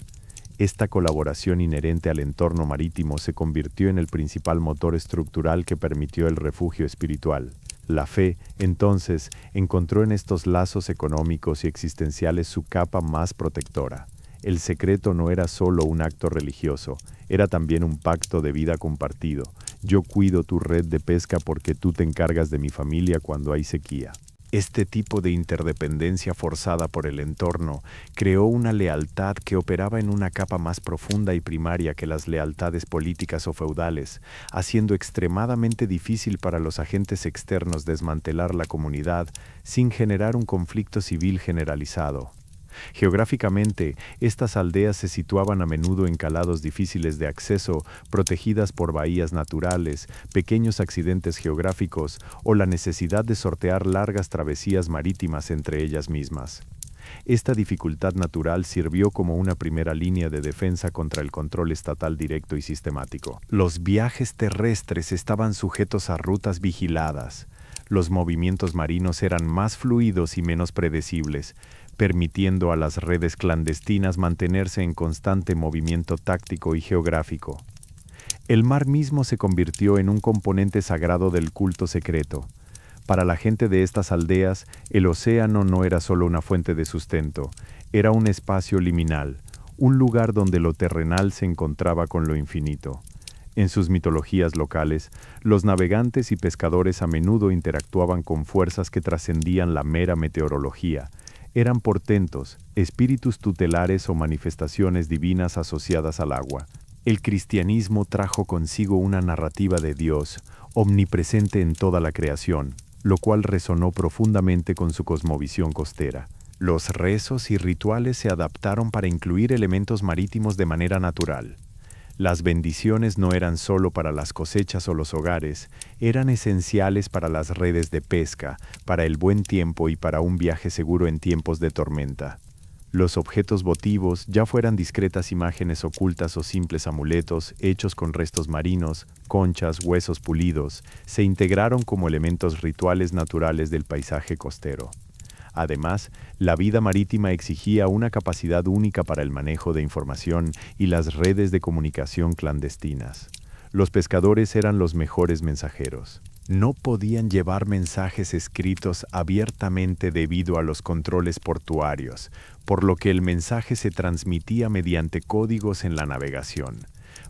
Esta colaboración inherente al entorno marítimo se convirtió en el principal motor estructural que permitió el refugio espiritual. La fe, entonces, encontró en estos lazos económicos y existenciales su capa más protectora. El secreto no era solo un acto religioso, era también un pacto de vida compartido. Yo cuido tu red de pesca porque tú te encargas de mi familia cuando hay sequía. Este tipo de interdependencia forzada por el entorno creó una lealtad que operaba en una capa más profunda y primaria que las lealtades políticas o feudales, haciendo extremadamente difícil para los agentes externos desmantelar la comunidad sin generar un conflicto civil generalizado. Geográficamente, estas aldeas se situaban a menudo en calados difíciles de acceso, protegidas por bahías naturales, pequeños accidentes geográficos o la necesidad de sortear largas travesías marítimas entre ellas mismas. Esta dificultad natural sirvió como una primera línea de defensa contra el control estatal directo y sistemático. Los viajes terrestres estaban sujetos a rutas vigiladas. Los movimientos marinos eran más fluidos y menos predecibles, permitiendo a las redes clandestinas mantenerse en constante movimiento táctico y geográfico. El mar mismo se convirtió en un componente sagrado del culto secreto. Para la gente de estas aldeas, el océano no era solo una fuente de sustento, era un espacio liminal, un lugar donde lo terrenal se encontraba con lo infinito. En sus mitologías locales, los navegantes y pescadores a menudo interactuaban con fuerzas que trascendían la mera meteorología. Eran portentos, espíritus tutelares o manifestaciones divinas asociadas al agua. El cristianismo trajo consigo una narrativa de Dios, omnipresente en toda la creación, lo cual resonó profundamente con su cosmovisión costera. Los rezos y rituales se adaptaron para incluir elementos marítimos de manera natural. Las bendiciones no eran solo para las cosechas o los hogares, eran esenciales para las redes de pesca, para el buen tiempo y para un viaje seguro en tiempos de tormenta. Los objetos votivos, ya fueran discretas imágenes ocultas o simples amuletos hechos con restos marinos, conchas, huesos pulidos, se integraron como elementos rituales naturales del paisaje costero. Además, la vida marítima exigía una capacidad única para el manejo de información y las redes de comunicación clandestinas. Los pescadores eran los mejores mensajeros. No podían llevar mensajes escritos abiertamente debido a los controles portuarios, por lo que el mensaje se transmitía mediante códigos en la navegación.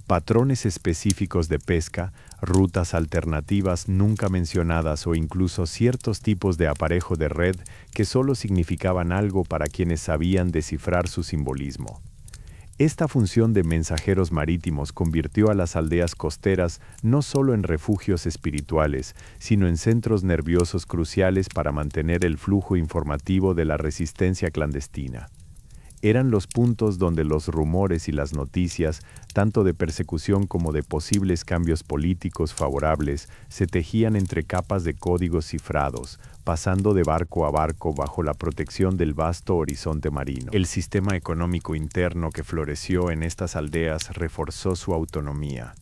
Patrones específicos de pesca, rutas alternativas nunca mencionadas o incluso ciertos tipos de aparejo de red que solo significaban algo para quienes sabían descifrar su simbolismo. Esta función de mensajeros marítimos convirtió a las aldeas costeras no solo en refugios espirituales, sino en centros nerviosos cruciales para mantener el flujo informativo de la resistencia clandestina. Eran los puntos donde los rumores y las noticias, tanto de persecución como de posibles cambios políticos favorables, se tejían entre capas de códigos cifrados, pasando de barco a barco bajo la protección del vasto horizonte marino. El sistema económico interno que floreció en estas aldeas reforzó su autonomía.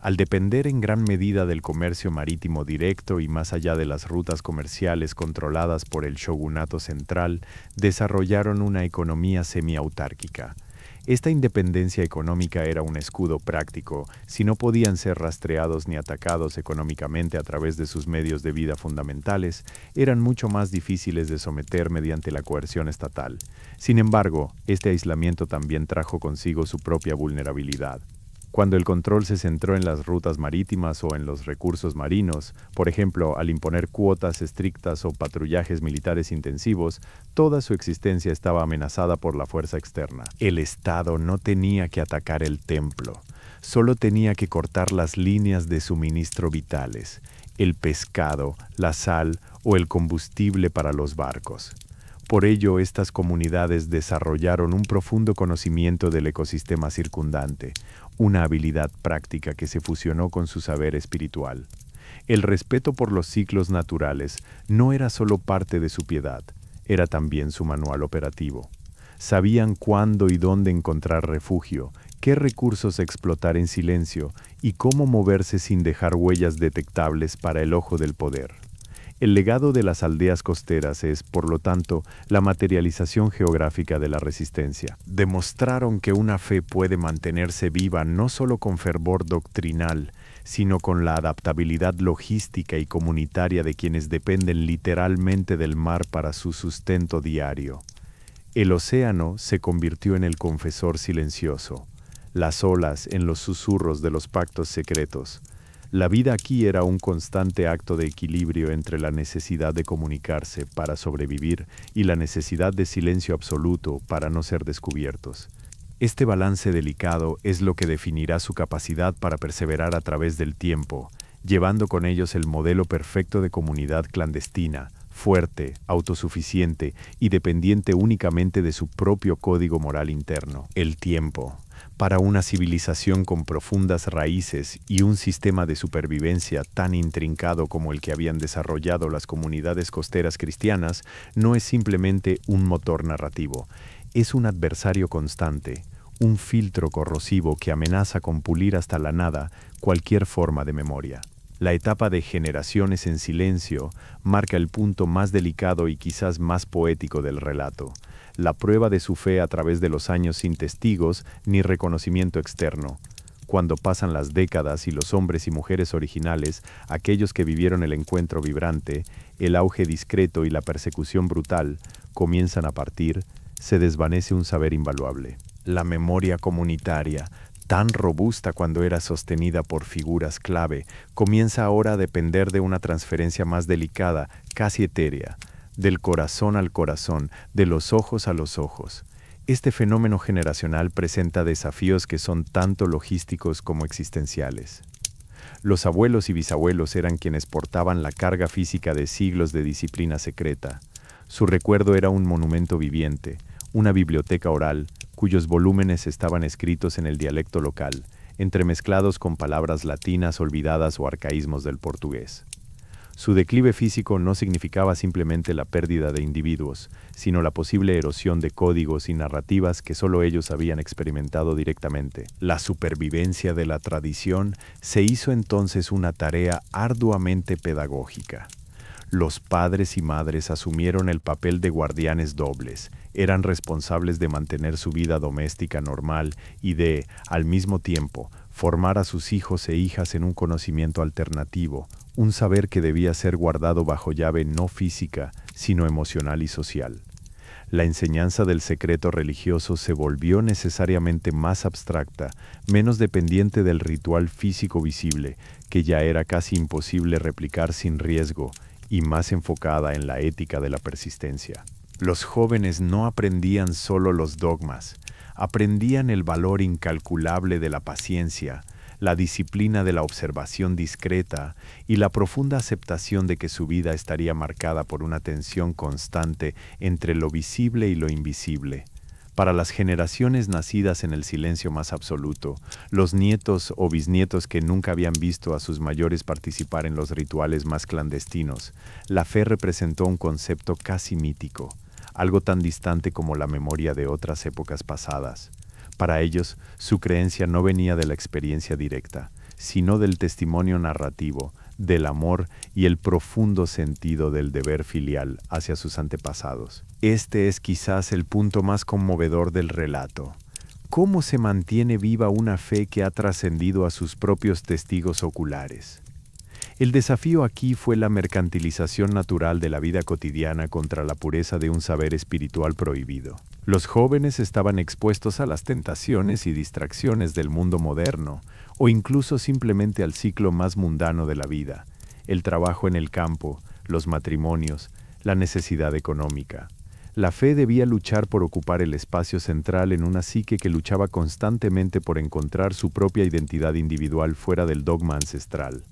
Al depender en gran medida del comercio marítimo directo y más allá de las rutas comerciales controladas por el shogunato central, desarrollaron una economía semiautárquica. Esta independencia económica era un escudo práctico, si no podían ser rastreados ni atacados económicamente a través de sus medios de vida fundamentales, eran mucho más difíciles de someter mediante la coerción estatal. Sin embargo, este aislamiento también trajo consigo su propia vulnerabilidad. Cuando el control se centró en las rutas marítimas o en los recursos marinos, por ejemplo, al imponer cuotas estrictas o patrullajes militares intensivos, toda su existencia estaba amenazada por la fuerza externa. El Estado no tenía que atacar el templo, solo tenía que cortar las líneas de suministro vitales, el pescado, la sal o el combustible para los barcos. Por ello, estas comunidades desarrollaron un profundo conocimiento del ecosistema circundante, una habilidad práctica que se fusionó con su saber espiritual. El respeto por los ciclos naturales no era solo parte de su piedad, era también su manual operativo. Sabían cuándo y dónde encontrar refugio, qué recursos explotar en silencio y cómo moverse sin dejar huellas detectables para el ojo del poder. El legado de las aldeas costeras es, por lo tanto, la materialización geográfica de la resistencia. Demostraron que una fe puede mantenerse viva no solo con fervor doctrinal, sino con la adaptabilidad logística y comunitaria de quienes dependen literalmente del mar para su sustento diario. El océano se convirtió en el confesor silencioso, las olas en los susurros de los pactos secretos. La vida aquí era un constante acto de equilibrio entre la necesidad de comunicarse para sobrevivir y la necesidad de silencio absoluto para no ser descubiertos. Este balance delicado es lo que definirá su capacidad para perseverar a través del tiempo, llevando con ellos el modelo perfecto de comunidad clandestina, fuerte, autosuficiente y dependiente únicamente de su propio código moral interno. El tiempo. Para una civilización con profundas raíces y un sistema de supervivencia tan intrincado como el que habían desarrollado las comunidades costeras cristianas, no es simplemente un motor narrativo, es un adversario constante, un filtro corrosivo que amenaza con pulir hasta la nada cualquier forma de memoria. La etapa de generaciones en silencio marca el punto más delicado y quizás más poético del relato, la prueba de su fe a través de los años sin testigos ni reconocimiento externo. Cuando pasan las décadas y los hombres y mujeres originales, aquellos que vivieron el encuentro vibrante, el auge discreto y la persecución brutal, comienzan a partir, se desvanece un saber invaluable. La memoria comunitaria, tan robusta cuando era sostenida por figuras clave, comienza ahora a depender de una transferencia más delicada, casi etérea, del corazón al corazón, de los ojos a los ojos. Este fenómeno generacional presenta desafíos que son tanto logísticos como existenciales. Los abuelos y bisabuelos eran quienes portaban la carga física de siglos de disciplina secreta. Su recuerdo era un monumento viviente, una biblioteca oral, cuyos volúmenes estaban escritos en el dialecto local, entremezclados con palabras latinas olvidadas o arcaísmos del portugués. Su declive físico no significaba simplemente la pérdida de individuos, sino la posible erosión de códigos y narrativas que solo ellos habían experimentado directamente. La supervivencia de la tradición se hizo entonces una tarea arduamente pedagógica. Los padres y madres asumieron el papel de guardianes dobles, eran responsables de mantener su vida doméstica normal y de, al mismo tiempo, formar a sus hijos e hijas en un conocimiento alternativo, un saber que debía ser guardado bajo llave no física, sino emocional y social. La enseñanza del secreto religioso se volvió necesariamente más abstracta, menos dependiente del ritual físico visible, que ya era casi imposible replicar sin riesgo, y más enfocada en la ética de la persistencia. Los jóvenes no aprendían solo los dogmas, aprendían el valor incalculable de la paciencia, la disciplina de la observación discreta y la profunda aceptación de que su vida estaría marcada por una tensión constante entre lo visible y lo invisible. Para las generaciones nacidas en el silencio más absoluto, los nietos o bisnietos que nunca habían visto a sus mayores participar en los rituales más clandestinos, la fe representó un concepto casi mítico, algo tan distante como la memoria de otras épocas pasadas. Para ellos, su creencia no venía de la experiencia directa, sino del testimonio narrativo, del amor y el profundo sentido del deber filial hacia sus antepasados. Este es quizás el punto más conmovedor del relato. ¿Cómo se mantiene viva una fe que ha trascendido a sus propios testigos oculares? El desafío aquí fue la mercantilización natural de la vida cotidiana contra la pureza de un saber espiritual prohibido. Los jóvenes estaban expuestos a las tentaciones y distracciones del mundo moderno, o incluso simplemente al ciclo más mundano de la vida, el trabajo en el campo, los matrimonios, la necesidad económica. La fe debía luchar por ocupar el espacio central en una psique que luchaba constantemente por encontrar su propia identidad individual fuera del dogma ancestral.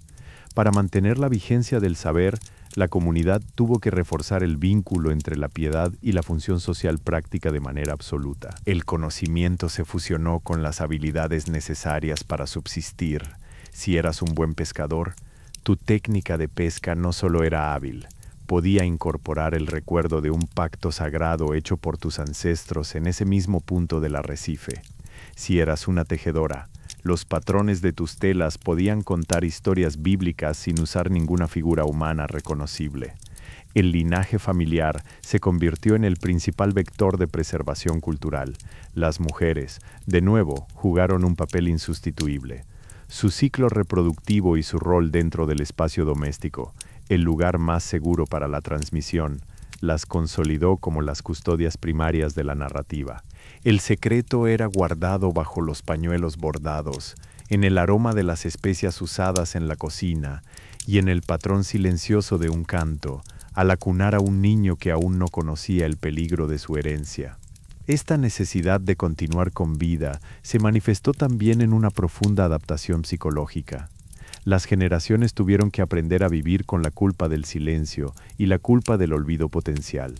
Para mantener la vigencia del saber, la comunidad tuvo que reforzar el vínculo entre la piedad y la función social práctica de manera absoluta. El conocimiento se fusionó con las habilidades necesarias para subsistir. Si eras un buen pescador, tu técnica de pesca no solo era hábil, podía incorporar el recuerdo de un pacto sagrado hecho por tus ancestros en ese mismo punto del arrecife. Si eras una tejedora, los patrones de tus telas podían contar historias bíblicas sin usar ninguna figura humana reconocible. El linaje familiar se convirtió en el principal vector de preservación cultural. Las mujeres, de nuevo, jugaron un papel insustituible. Su ciclo reproductivo y su rol dentro del espacio doméstico, el lugar más seguro para la transmisión, las consolidó como las custodias primarias de la narrativa. El secreto era guardado bajo los pañuelos bordados, en el aroma de las especias usadas en la cocina y en el patrón silencioso de un canto, al acunar a un niño que aún no conocía el peligro de su herencia. Esta necesidad de continuar con vida se manifestó también en una profunda adaptación psicológica. Las generaciones tuvieron que aprender a vivir con la culpa del silencio y la culpa del olvido potencial.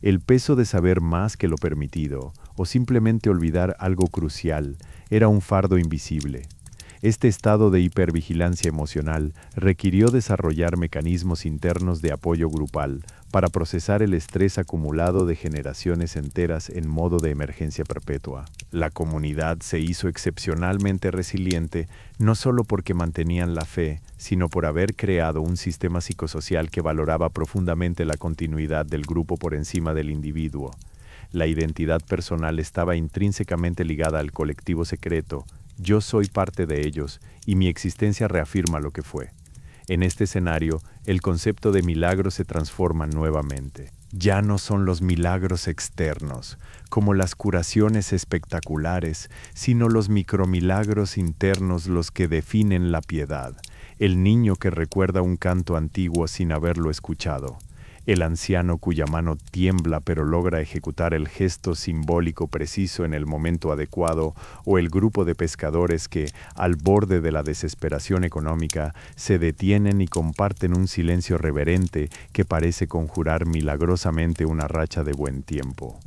El peso de saber más que lo permitido, o simplemente olvidar algo crucial, era un fardo invisible. Este estado de hipervigilancia emocional requirió desarrollar mecanismos internos de apoyo grupal para procesar el estrés acumulado de generaciones enteras en modo de emergencia perpetua. La comunidad se hizo excepcionalmente resiliente no solo porque mantenían la fe, sino por haber creado un sistema psicosocial que valoraba profundamente la continuidad del grupo por encima del individuo. La identidad personal estaba intrínsecamente ligada al colectivo secreto, Yo soy parte de ellos y mi existencia reafirma lo que fue. En este escenario, el concepto de milagro se transforma nuevamente. Ya no son los milagros externos, como las curaciones espectaculares, sino los micromilagros internos los que definen la piedad. El niño que recuerda un canto antiguo sin haberlo escuchado. El anciano cuya mano tiembla pero logra ejecutar el gesto simbólico preciso en el momento adecuado, o el grupo de pescadores que, al borde de la desesperación económica, se detienen y comparten un silencio reverente que parece conjurar milagrosamente una racha de buen tiempo.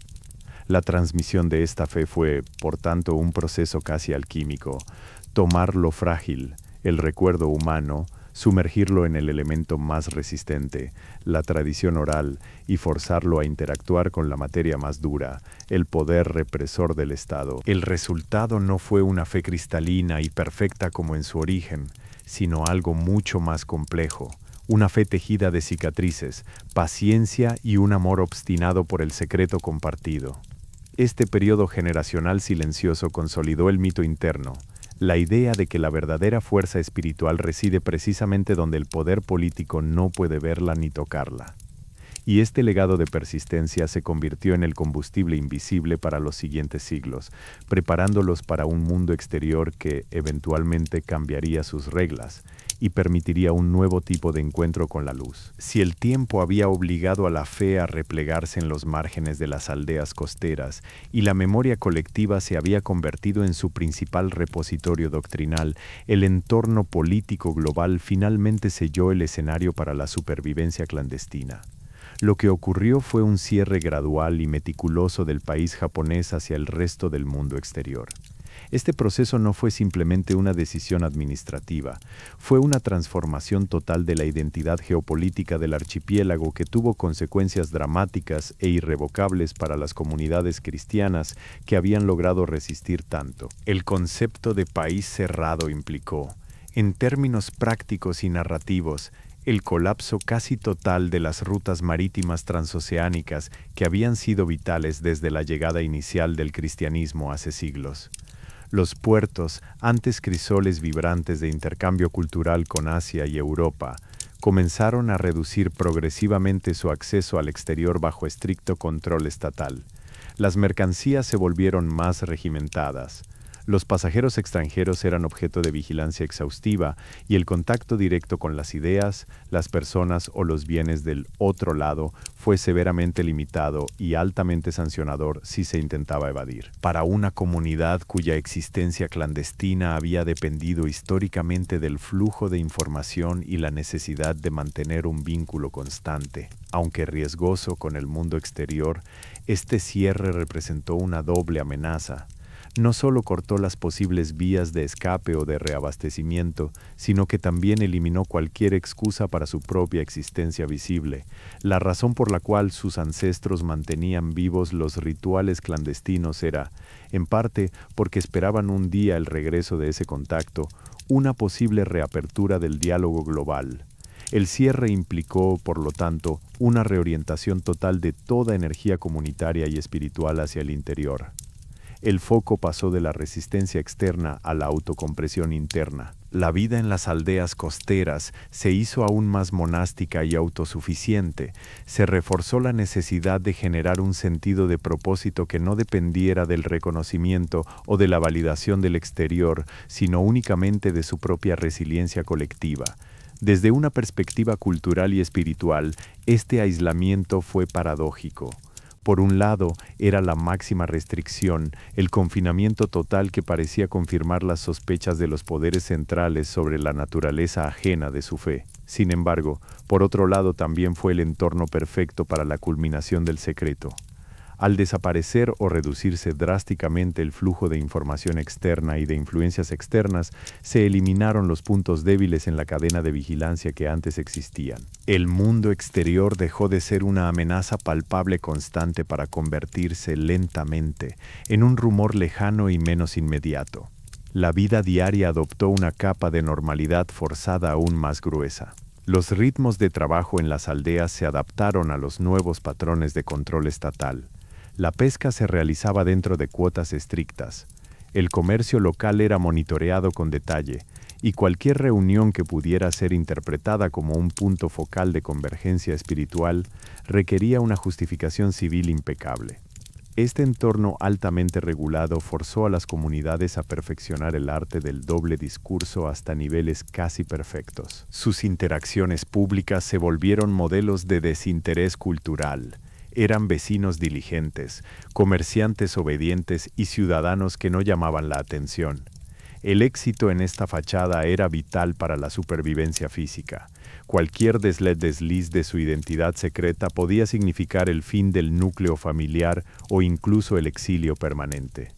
La transmisión de esta fe fue, por tanto, un proceso casi alquímico. Tomar lo frágil, el recuerdo humano, sumergirlo en el elemento más resistente, la tradición oral, y forzarlo a interactuar con la materia más dura, el poder represor del Estado. El resultado no fue una fe cristalina y perfecta como en su origen, sino algo mucho más complejo, una fe tejida de cicatrices, paciencia y un amor obstinado por el secreto compartido. Este periodo generacional silencioso consolidó el mito interno, la idea de que la verdadera fuerza espiritual reside precisamente donde el poder político no puede verla ni tocarla. Y este legado de persistencia se convirtió en el combustible invisible para los siguientes siglos, preparándolos para un mundo exterior que eventualmente cambiaría sus reglas y permitiría un nuevo tipo de encuentro con la luz. Si el tiempo había obligado a la fe a replegarse en los márgenes de las aldeas costeras y la memoria colectiva se había convertido en su principal repositorio doctrinal, el entorno político global finalmente selló el escenario para la supervivencia clandestina. Lo que ocurrió fue un cierre gradual y meticuloso del país japonés hacia el resto del mundo exterior. Este proceso no fue simplemente una decisión administrativa, fue una transformación total de la identidad geopolítica del archipiélago que tuvo consecuencias dramáticas e irrevocables para las comunidades cristianas que habían logrado resistir tanto. El concepto de país cerrado implicó, en términos prácticos y narrativos, el colapso casi total de las rutas marítimas transoceánicas que habían sido vitales desde la llegada inicial del cristianismo hace siglos. Los puertos, antes crisoles vibrantes de intercambio cultural con Asia y Europa, comenzaron a reducir progresivamente su acceso al exterior bajo estricto control estatal. Las mercancías se volvieron más regimentadas. Los pasajeros extranjeros eran objeto de vigilancia exhaustiva y el contacto directo con las ideas, las personas o los bienes del otro lado fue severamente limitado y altamente sancionador si se intentaba evadir. Para una comunidad cuya existencia clandestina había dependido históricamente del flujo de información y la necesidad de mantener un vínculo constante, aunque riesgoso, con el mundo exterior, este cierre representó una doble amenaza. No solo cortó las posibles vías de escape o de reabastecimiento, sino que también eliminó cualquier excusa para su propia existencia visible, la razón por la cual sus ancestros mantenían vivos los rituales clandestinos era, en parte, porque esperaban un día el regreso de ese contacto, una posible reapertura del diálogo global. El cierre implicó, por lo tanto, una reorientación total de toda energía comunitaria y espiritual hacia el interior. El foco pasó de la resistencia externa a la autocompresión interna. La vida en las aldeas costeras se hizo aún más monástica y autosuficiente. Se reforzó la necesidad de generar un sentido de propósito que no dependiera del reconocimiento o de la validación del exterior, sino únicamente de su propia resiliencia colectiva. Desde una perspectiva cultural y espiritual, este aislamiento fue paradójico. Por un lado, era la máxima restricción, el confinamiento total que parecía confirmar las sospechas de los poderes centrales sobre la naturaleza ajena de su fe. Sin embargo, por otro lado también fue el entorno perfecto para la culminación del secreto. Al desaparecer o reducirse drásticamente el flujo de información externa y de influencias externas, se eliminaron los puntos débiles en la cadena de vigilancia que antes existían. El mundo exterior dejó de ser una amenaza palpable constante para convertirse lentamente en un rumor lejano y menos inmediato. La vida diaria adoptó una capa de normalidad forzada aún más gruesa. Los ritmos de trabajo en las aldeas se adaptaron a los nuevos patrones de control estatal. La pesca se realizaba dentro de cuotas estrictas. El comercio local era monitoreado con detalle, y cualquier reunión que pudiera ser interpretada como un punto focal de convergencia espiritual requería una justificación civil impecable. Este entorno altamente regulado forzó a las comunidades a perfeccionar el arte del doble discurso hasta niveles casi perfectos. Sus interacciones públicas se volvieron modelos de desinterés cultural. Eran vecinos diligentes, comerciantes obedientes y ciudadanos que no llamaban la atención. El éxito en esta fachada era vital para la supervivencia física. Cualquier desliz de su identidad secreta podía significar el fin del núcleo familiar o incluso el exilio permanente.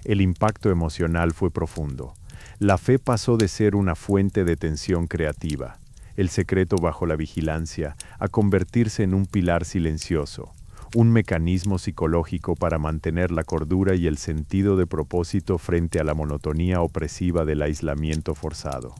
El impacto emocional fue profundo. La fe pasó de ser una fuente de tensión creativa, el secreto bajo la vigilancia, a convertirse en un pilar silencioso, un mecanismo psicológico para mantener la cordura y el sentido de propósito frente a la monotonía opresiva del aislamiento forzado.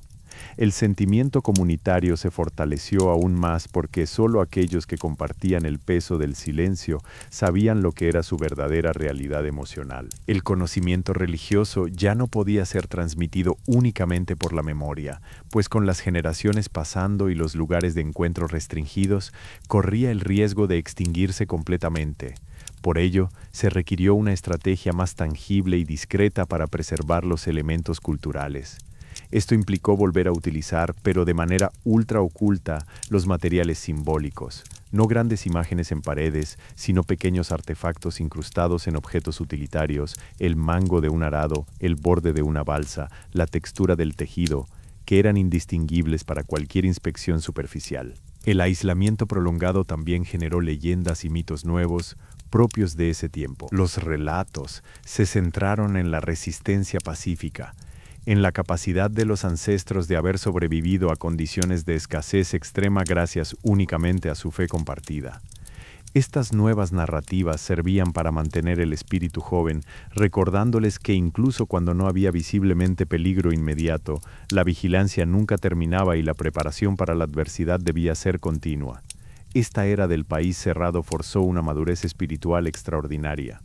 El sentimiento comunitario se fortaleció aún más porque solo aquellos que compartían el peso del silencio sabían lo que era su verdadera realidad emocional. El conocimiento religioso ya no podía ser transmitido únicamente por la memoria, pues con las generaciones pasando y los lugares de encuentro restringidos, corría el riesgo de extinguirse completamente. Por ello, se requirió una estrategia más tangible y discreta para preservar los elementos culturales. Esto implicó volver a utilizar, pero de manera ultra oculta, los materiales simbólicos, no grandes imágenes en paredes, sino pequeños artefactos incrustados en objetos utilitarios, el mango de un arado, el borde de una balsa, la textura del tejido, que eran indistinguibles para cualquier inspección superficial. El aislamiento prolongado también generó leyendas y mitos nuevos, propios de ese tiempo. Los relatos se centraron en la resistencia pacífica, en la capacidad de los ancestros de haber sobrevivido a condiciones de escasez extrema gracias únicamente a su fe compartida. Estas nuevas narrativas servían para mantener el espíritu joven, recordándoles que incluso cuando no había visiblemente peligro inmediato, la vigilancia nunca terminaba y la preparación para la adversidad debía ser continua. Esta era del país cerrado forzó una madurez espiritual extraordinaria.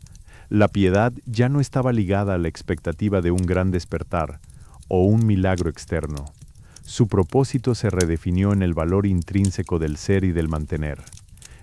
La piedad ya no estaba ligada a la expectativa de un gran despertar o un milagro externo. Su propósito se redefinió en el valor intrínseco del ser y del mantener.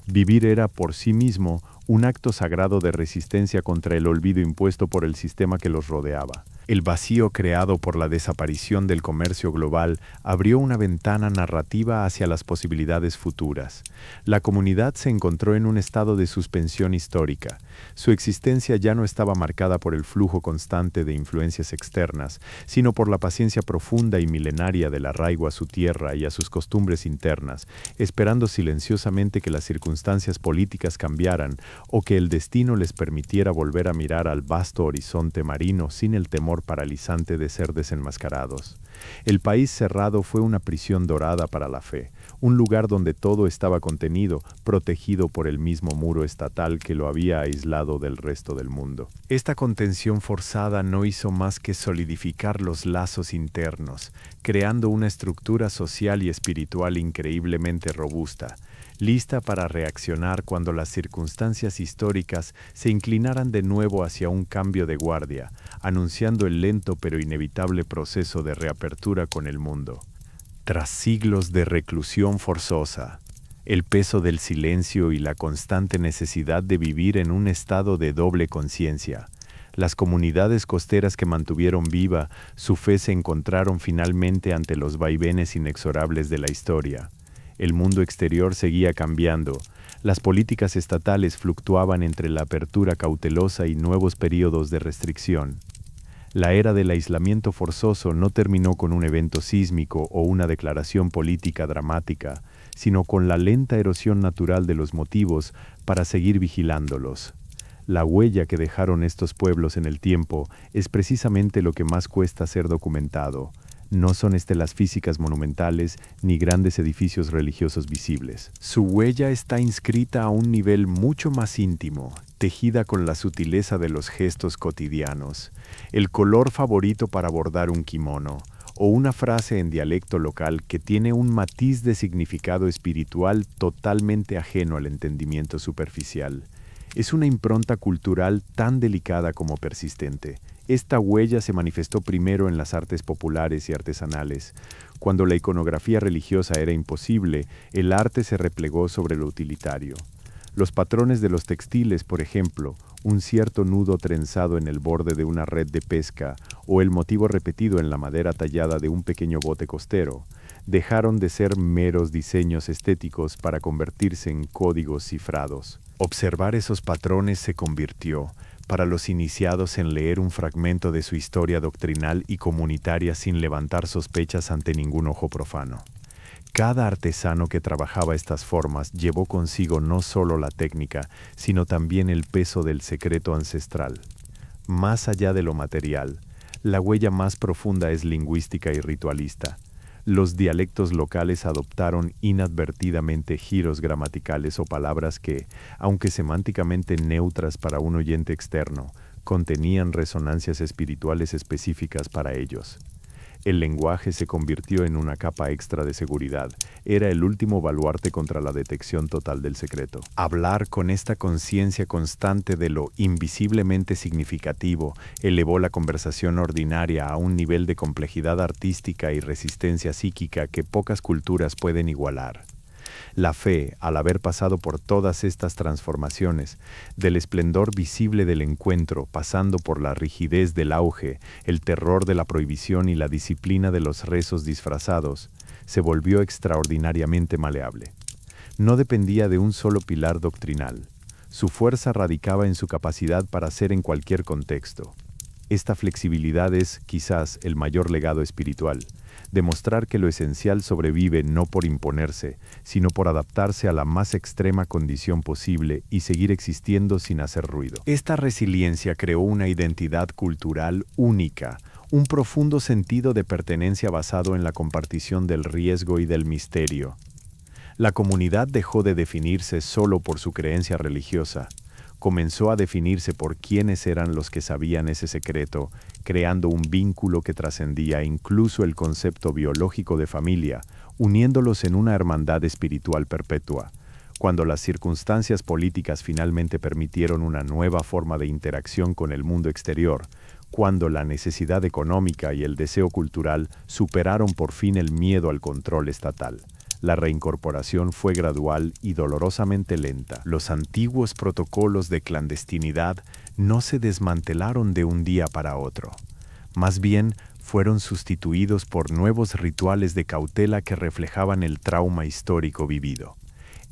Vivir era por sí mismo un acto sagrado de resistencia contra el olvido impuesto por el sistema que los rodeaba. El vacío creado por la desaparición del comercio global abrió una ventana narrativa hacia las posibilidades futuras. La comunidad se encontró en un estado de suspensión histórica. Su existencia ya no estaba marcada por el flujo constante de influencias externas, sino por la paciencia profunda y milenaria del arraigo a su tierra y a sus costumbres internas, esperando silenciosamente que las circunstancias políticas cambiaran o que el destino les permitiera volver a mirar al vasto horizonte marino sin el temor paralizante de ser desenmascarados. El país cerrado fue una prisión dorada para la fe, un lugar donde todo estaba contenido, protegido por el mismo muro estatal que lo había aislado del resto del mundo. Esta contención forzada no hizo más que solidificar los lazos internos, creando una estructura social y espiritual increíblemente robusta, lista para reaccionar cuando las circunstancias históricas se inclinaran de nuevo hacia un cambio de guardia, anunciando el lento pero inevitable proceso de reapertura con el mundo. Tras siglos de reclusión forzosa, el peso del silencio y la constante necesidad de vivir en un estado de doble conciencia, las comunidades costeras que mantuvieron viva su fe se encontraron finalmente ante los vaivenes inexorables de la historia. El mundo exterior seguía cambiando. Las políticas estatales fluctuaban entre la apertura cautelosa y nuevos periodos de restricción. La era del aislamiento forzoso no terminó con un evento sísmico o una declaración política dramática, sino con la lenta erosión natural de los motivos para seguir vigilándolos. La huella que dejaron estos pueblos en el tiempo es precisamente lo que más cuesta ser documentado. No son estelas físicas monumentales ni grandes edificios religiosos visibles. Su huella está inscrita a un nivel mucho más íntimo, tejida con la sutileza de los gestos cotidianos, el color favorito para bordar un kimono, o una frase en dialecto local que tiene un matiz de significado espiritual totalmente ajeno al entendimiento superficial. Es una impronta cultural tan delicada como persistente, Esta huella se manifestó primero en las artes populares y artesanales. Cuando la iconografía religiosa era imposible, el arte se replegó sobre lo utilitario. Los patrones de los textiles, por ejemplo, un cierto nudo trenzado en el borde de una red de pesca o el motivo repetido en la madera tallada de un pequeño bote costero, dejaron de ser meros diseños estéticos para convertirse en códigos cifrados. Observar esos patrones se convirtió, para los iniciados, en leer un fragmento de su historia doctrinal y comunitaria sin levantar sospechas ante ningún ojo profano. Cada artesano que trabajaba estas formas llevó consigo no solo la técnica, sino también el peso del secreto ancestral. Más allá de lo material, la huella más profunda es lingüística y ritualista. Los dialectos locales adoptaron inadvertidamente giros gramaticales o palabras que, aunque semánticamente neutras para un oyente externo, contenían resonancias espirituales específicas para ellos. El lenguaje se convirtió en una capa extra de seguridad. Era el último baluarte contra la detección total del secreto. Hablar con esta conciencia constante de lo invisiblemente significativo elevó la conversación ordinaria a un nivel de complejidad artística y resistencia psíquica que pocas culturas pueden igualar. La fe, al haber pasado por todas estas transformaciones, del esplendor visible del encuentro, pasando por la rigidez del auge, el terror de la prohibición y la disciplina de los rezos disfrazados, se volvió extraordinariamente maleable. No dependía de un solo pilar doctrinal. Su fuerza radicaba en su capacidad para ser en cualquier contexto. Esta flexibilidad es, quizás, el mayor legado espiritual. Demostrar que lo esencial sobrevive no por imponerse, sino por adaptarse a la más extrema condición posible y seguir existiendo sin hacer ruido. Esta resiliencia creó una identidad cultural única, un profundo sentido de pertenencia basado en la compartición del riesgo y del misterio. La comunidad dejó de definirse solo por su creencia religiosa. Comenzó a definirse por quiénes eran los que sabían ese secreto, creando un vínculo que trascendía incluso el concepto biológico de familia, uniéndolos en una hermandad espiritual perpetua. Cuando las circunstancias políticas finalmente permitieron una nueva forma de interacción con el mundo exterior, cuando la necesidad económica y el deseo cultural superaron por fin el miedo al control estatal, la reincorporación fue gradual y dolorosamente lenta. Los antiguos protocolos de clandestinidad no se desmantelaron de un día para otro. Más bien, fueron sustituidos por nuevos rituales de cautela que reflejaban el trauma histórico vivido.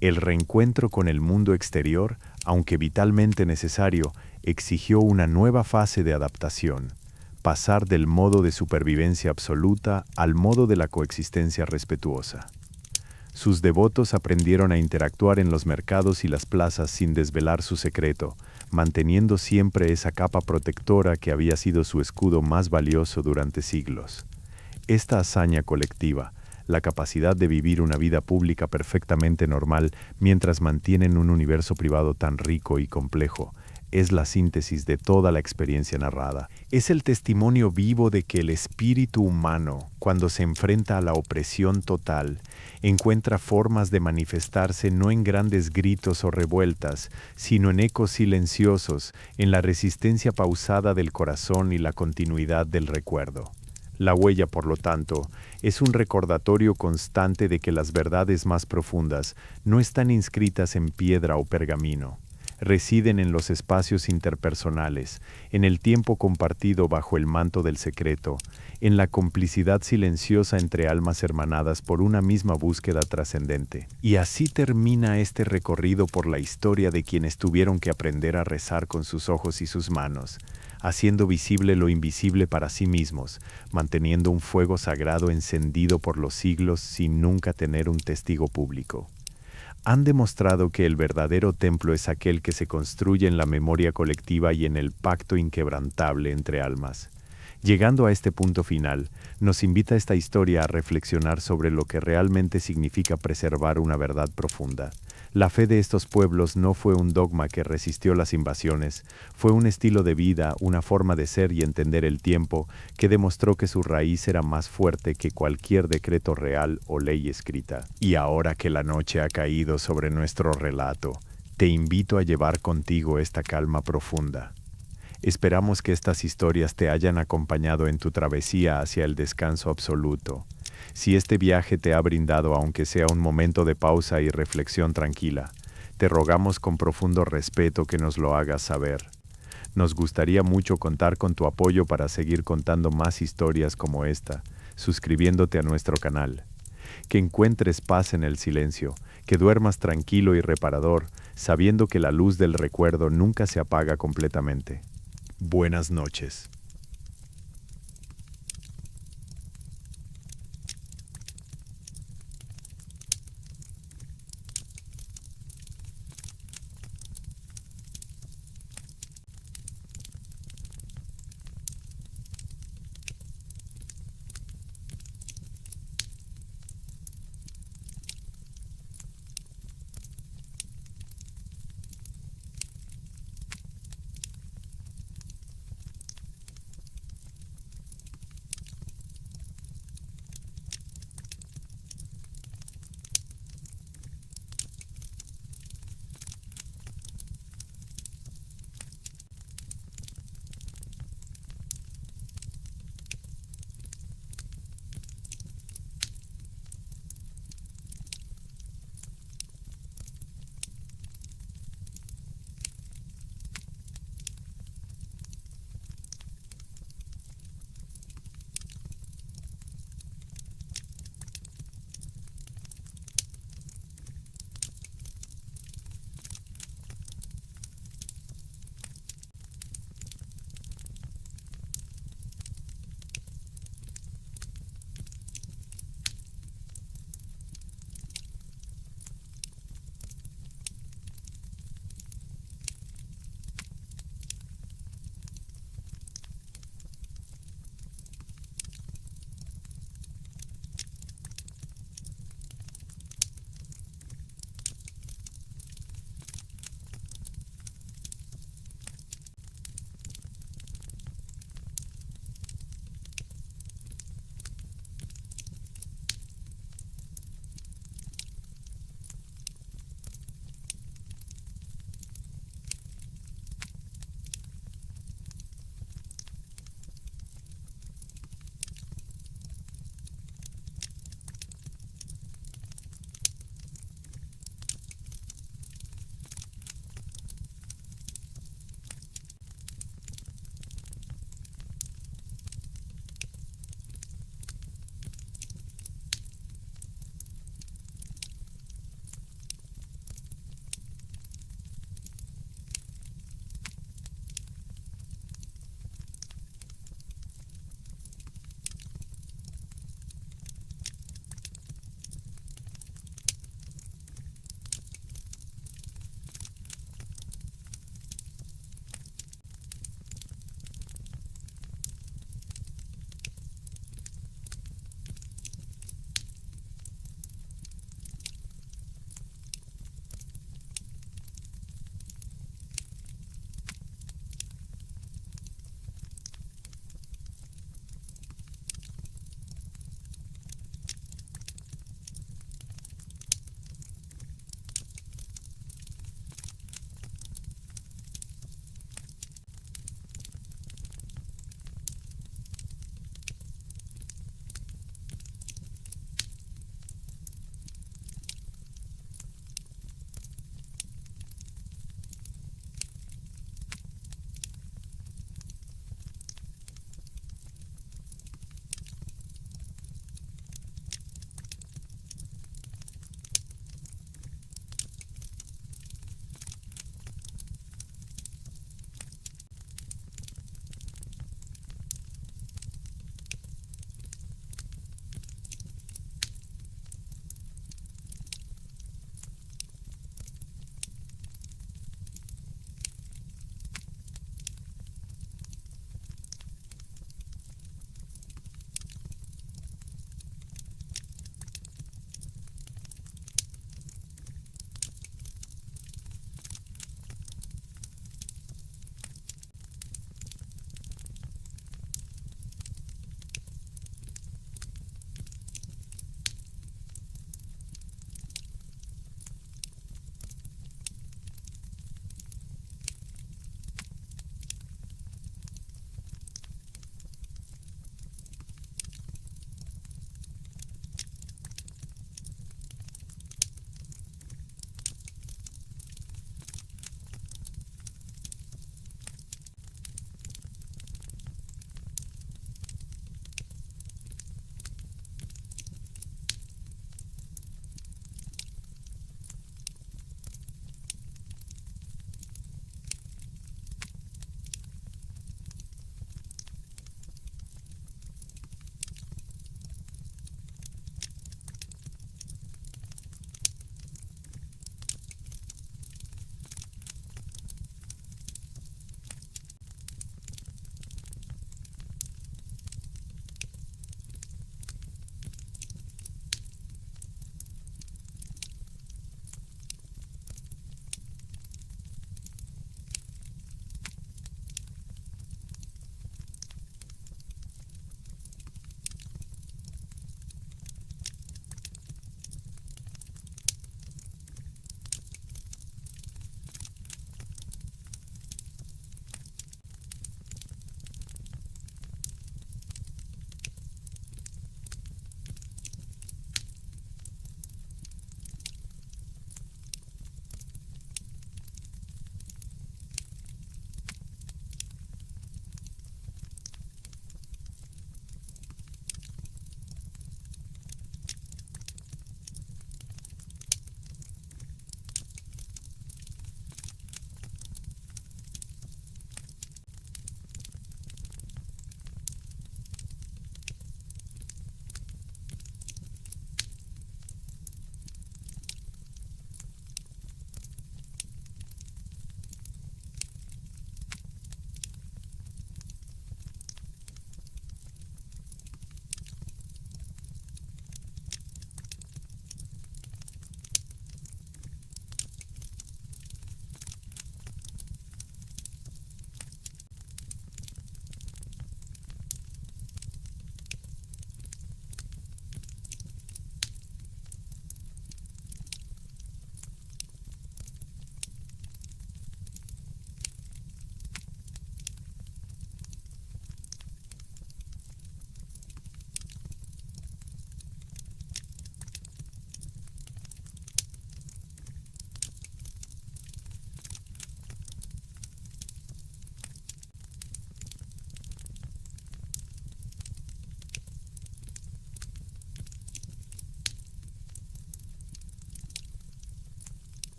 El reencuentro con el mundo exterior, aunque vitalmente necesario, exigió una nueva fase de adaptación. Pasar del modo de supervivencia absoluta al modo de la coexistencia respetuosa. Sus devotos aprendieron a interactuar en los mercados y las plazas sin desvelar su secreto, manteniendo siempre esa capa protectora que había sido su escudo más valioso durante siglos. Esta hazaña colectiva, la capacidad de vivir una vida pública perfectamente normal mientras mantienen un universo privado tan rico y complejo, es la síntesis de toda la experiencia narrada. Es el testimonio vivo de que el espíritu humano, cuando se enfrenta a la opresión total, encuentra formas de manifestarse no en grandes gritos o revueltas, sino en ecos silenciosos, en la resistencia pausada del corazón y la continuidad del recuerdo. La huella, por lo tanto, es un recordatorio constante de que las verdades más profundas no están inscritas en piedra o pergamino. Residen en los espacios interpersonales, en el tiempo compartido bajo el manto del secreto, en la complicidad silenciosa entre almas hermanadas por una misma búsqueda trascendente. Y así termina este recorrido por la historia de quienes tuvieron que aprender a rezar con sus ojos y sus manos, haciendo visible lo invisible para sí mismos, manteniendo un fuego sagrado encendido por los siglos sin nunca tener un testigo público. Han demostrado que el verdadero templo es aquel que se construye en la memoria colectiva y en el pacto inquebrantable entre almas. Llegando a este punto final, nos invita esta historia a reflexionar sobre lo que realmente significa preservar una verdad profunda. La fe de estos pueblos no fue un dogma que resistió las invasiones, fue un estilo de vida, una forma de ser y entender el tiempo que demostró que su raíz era más fuerte que cualquier decreto real o ley escrita. Y ahora que la noche ha caído sobre nuestro relato, te invito a llevar contigo esta calma profunda. Esperamos que estas historias te hayan acompañado en tu travesía hacia el descanso absoluto. Si este viaje te ha brindado, aunque sea un momento de pausa y reflexión tranquila, te rogamos con profundo respeto que nos lo hagas saber. Nos gustaría mucho contar con tu apoyo para seguir contando más historias como esta, suscribiéndote a nuestro canal. Que encuentres paz en el silencio, que duermas tranquilo y reparador, sabiendo que la luz del recuerdo nunca se apaga completamente. Buenas noches.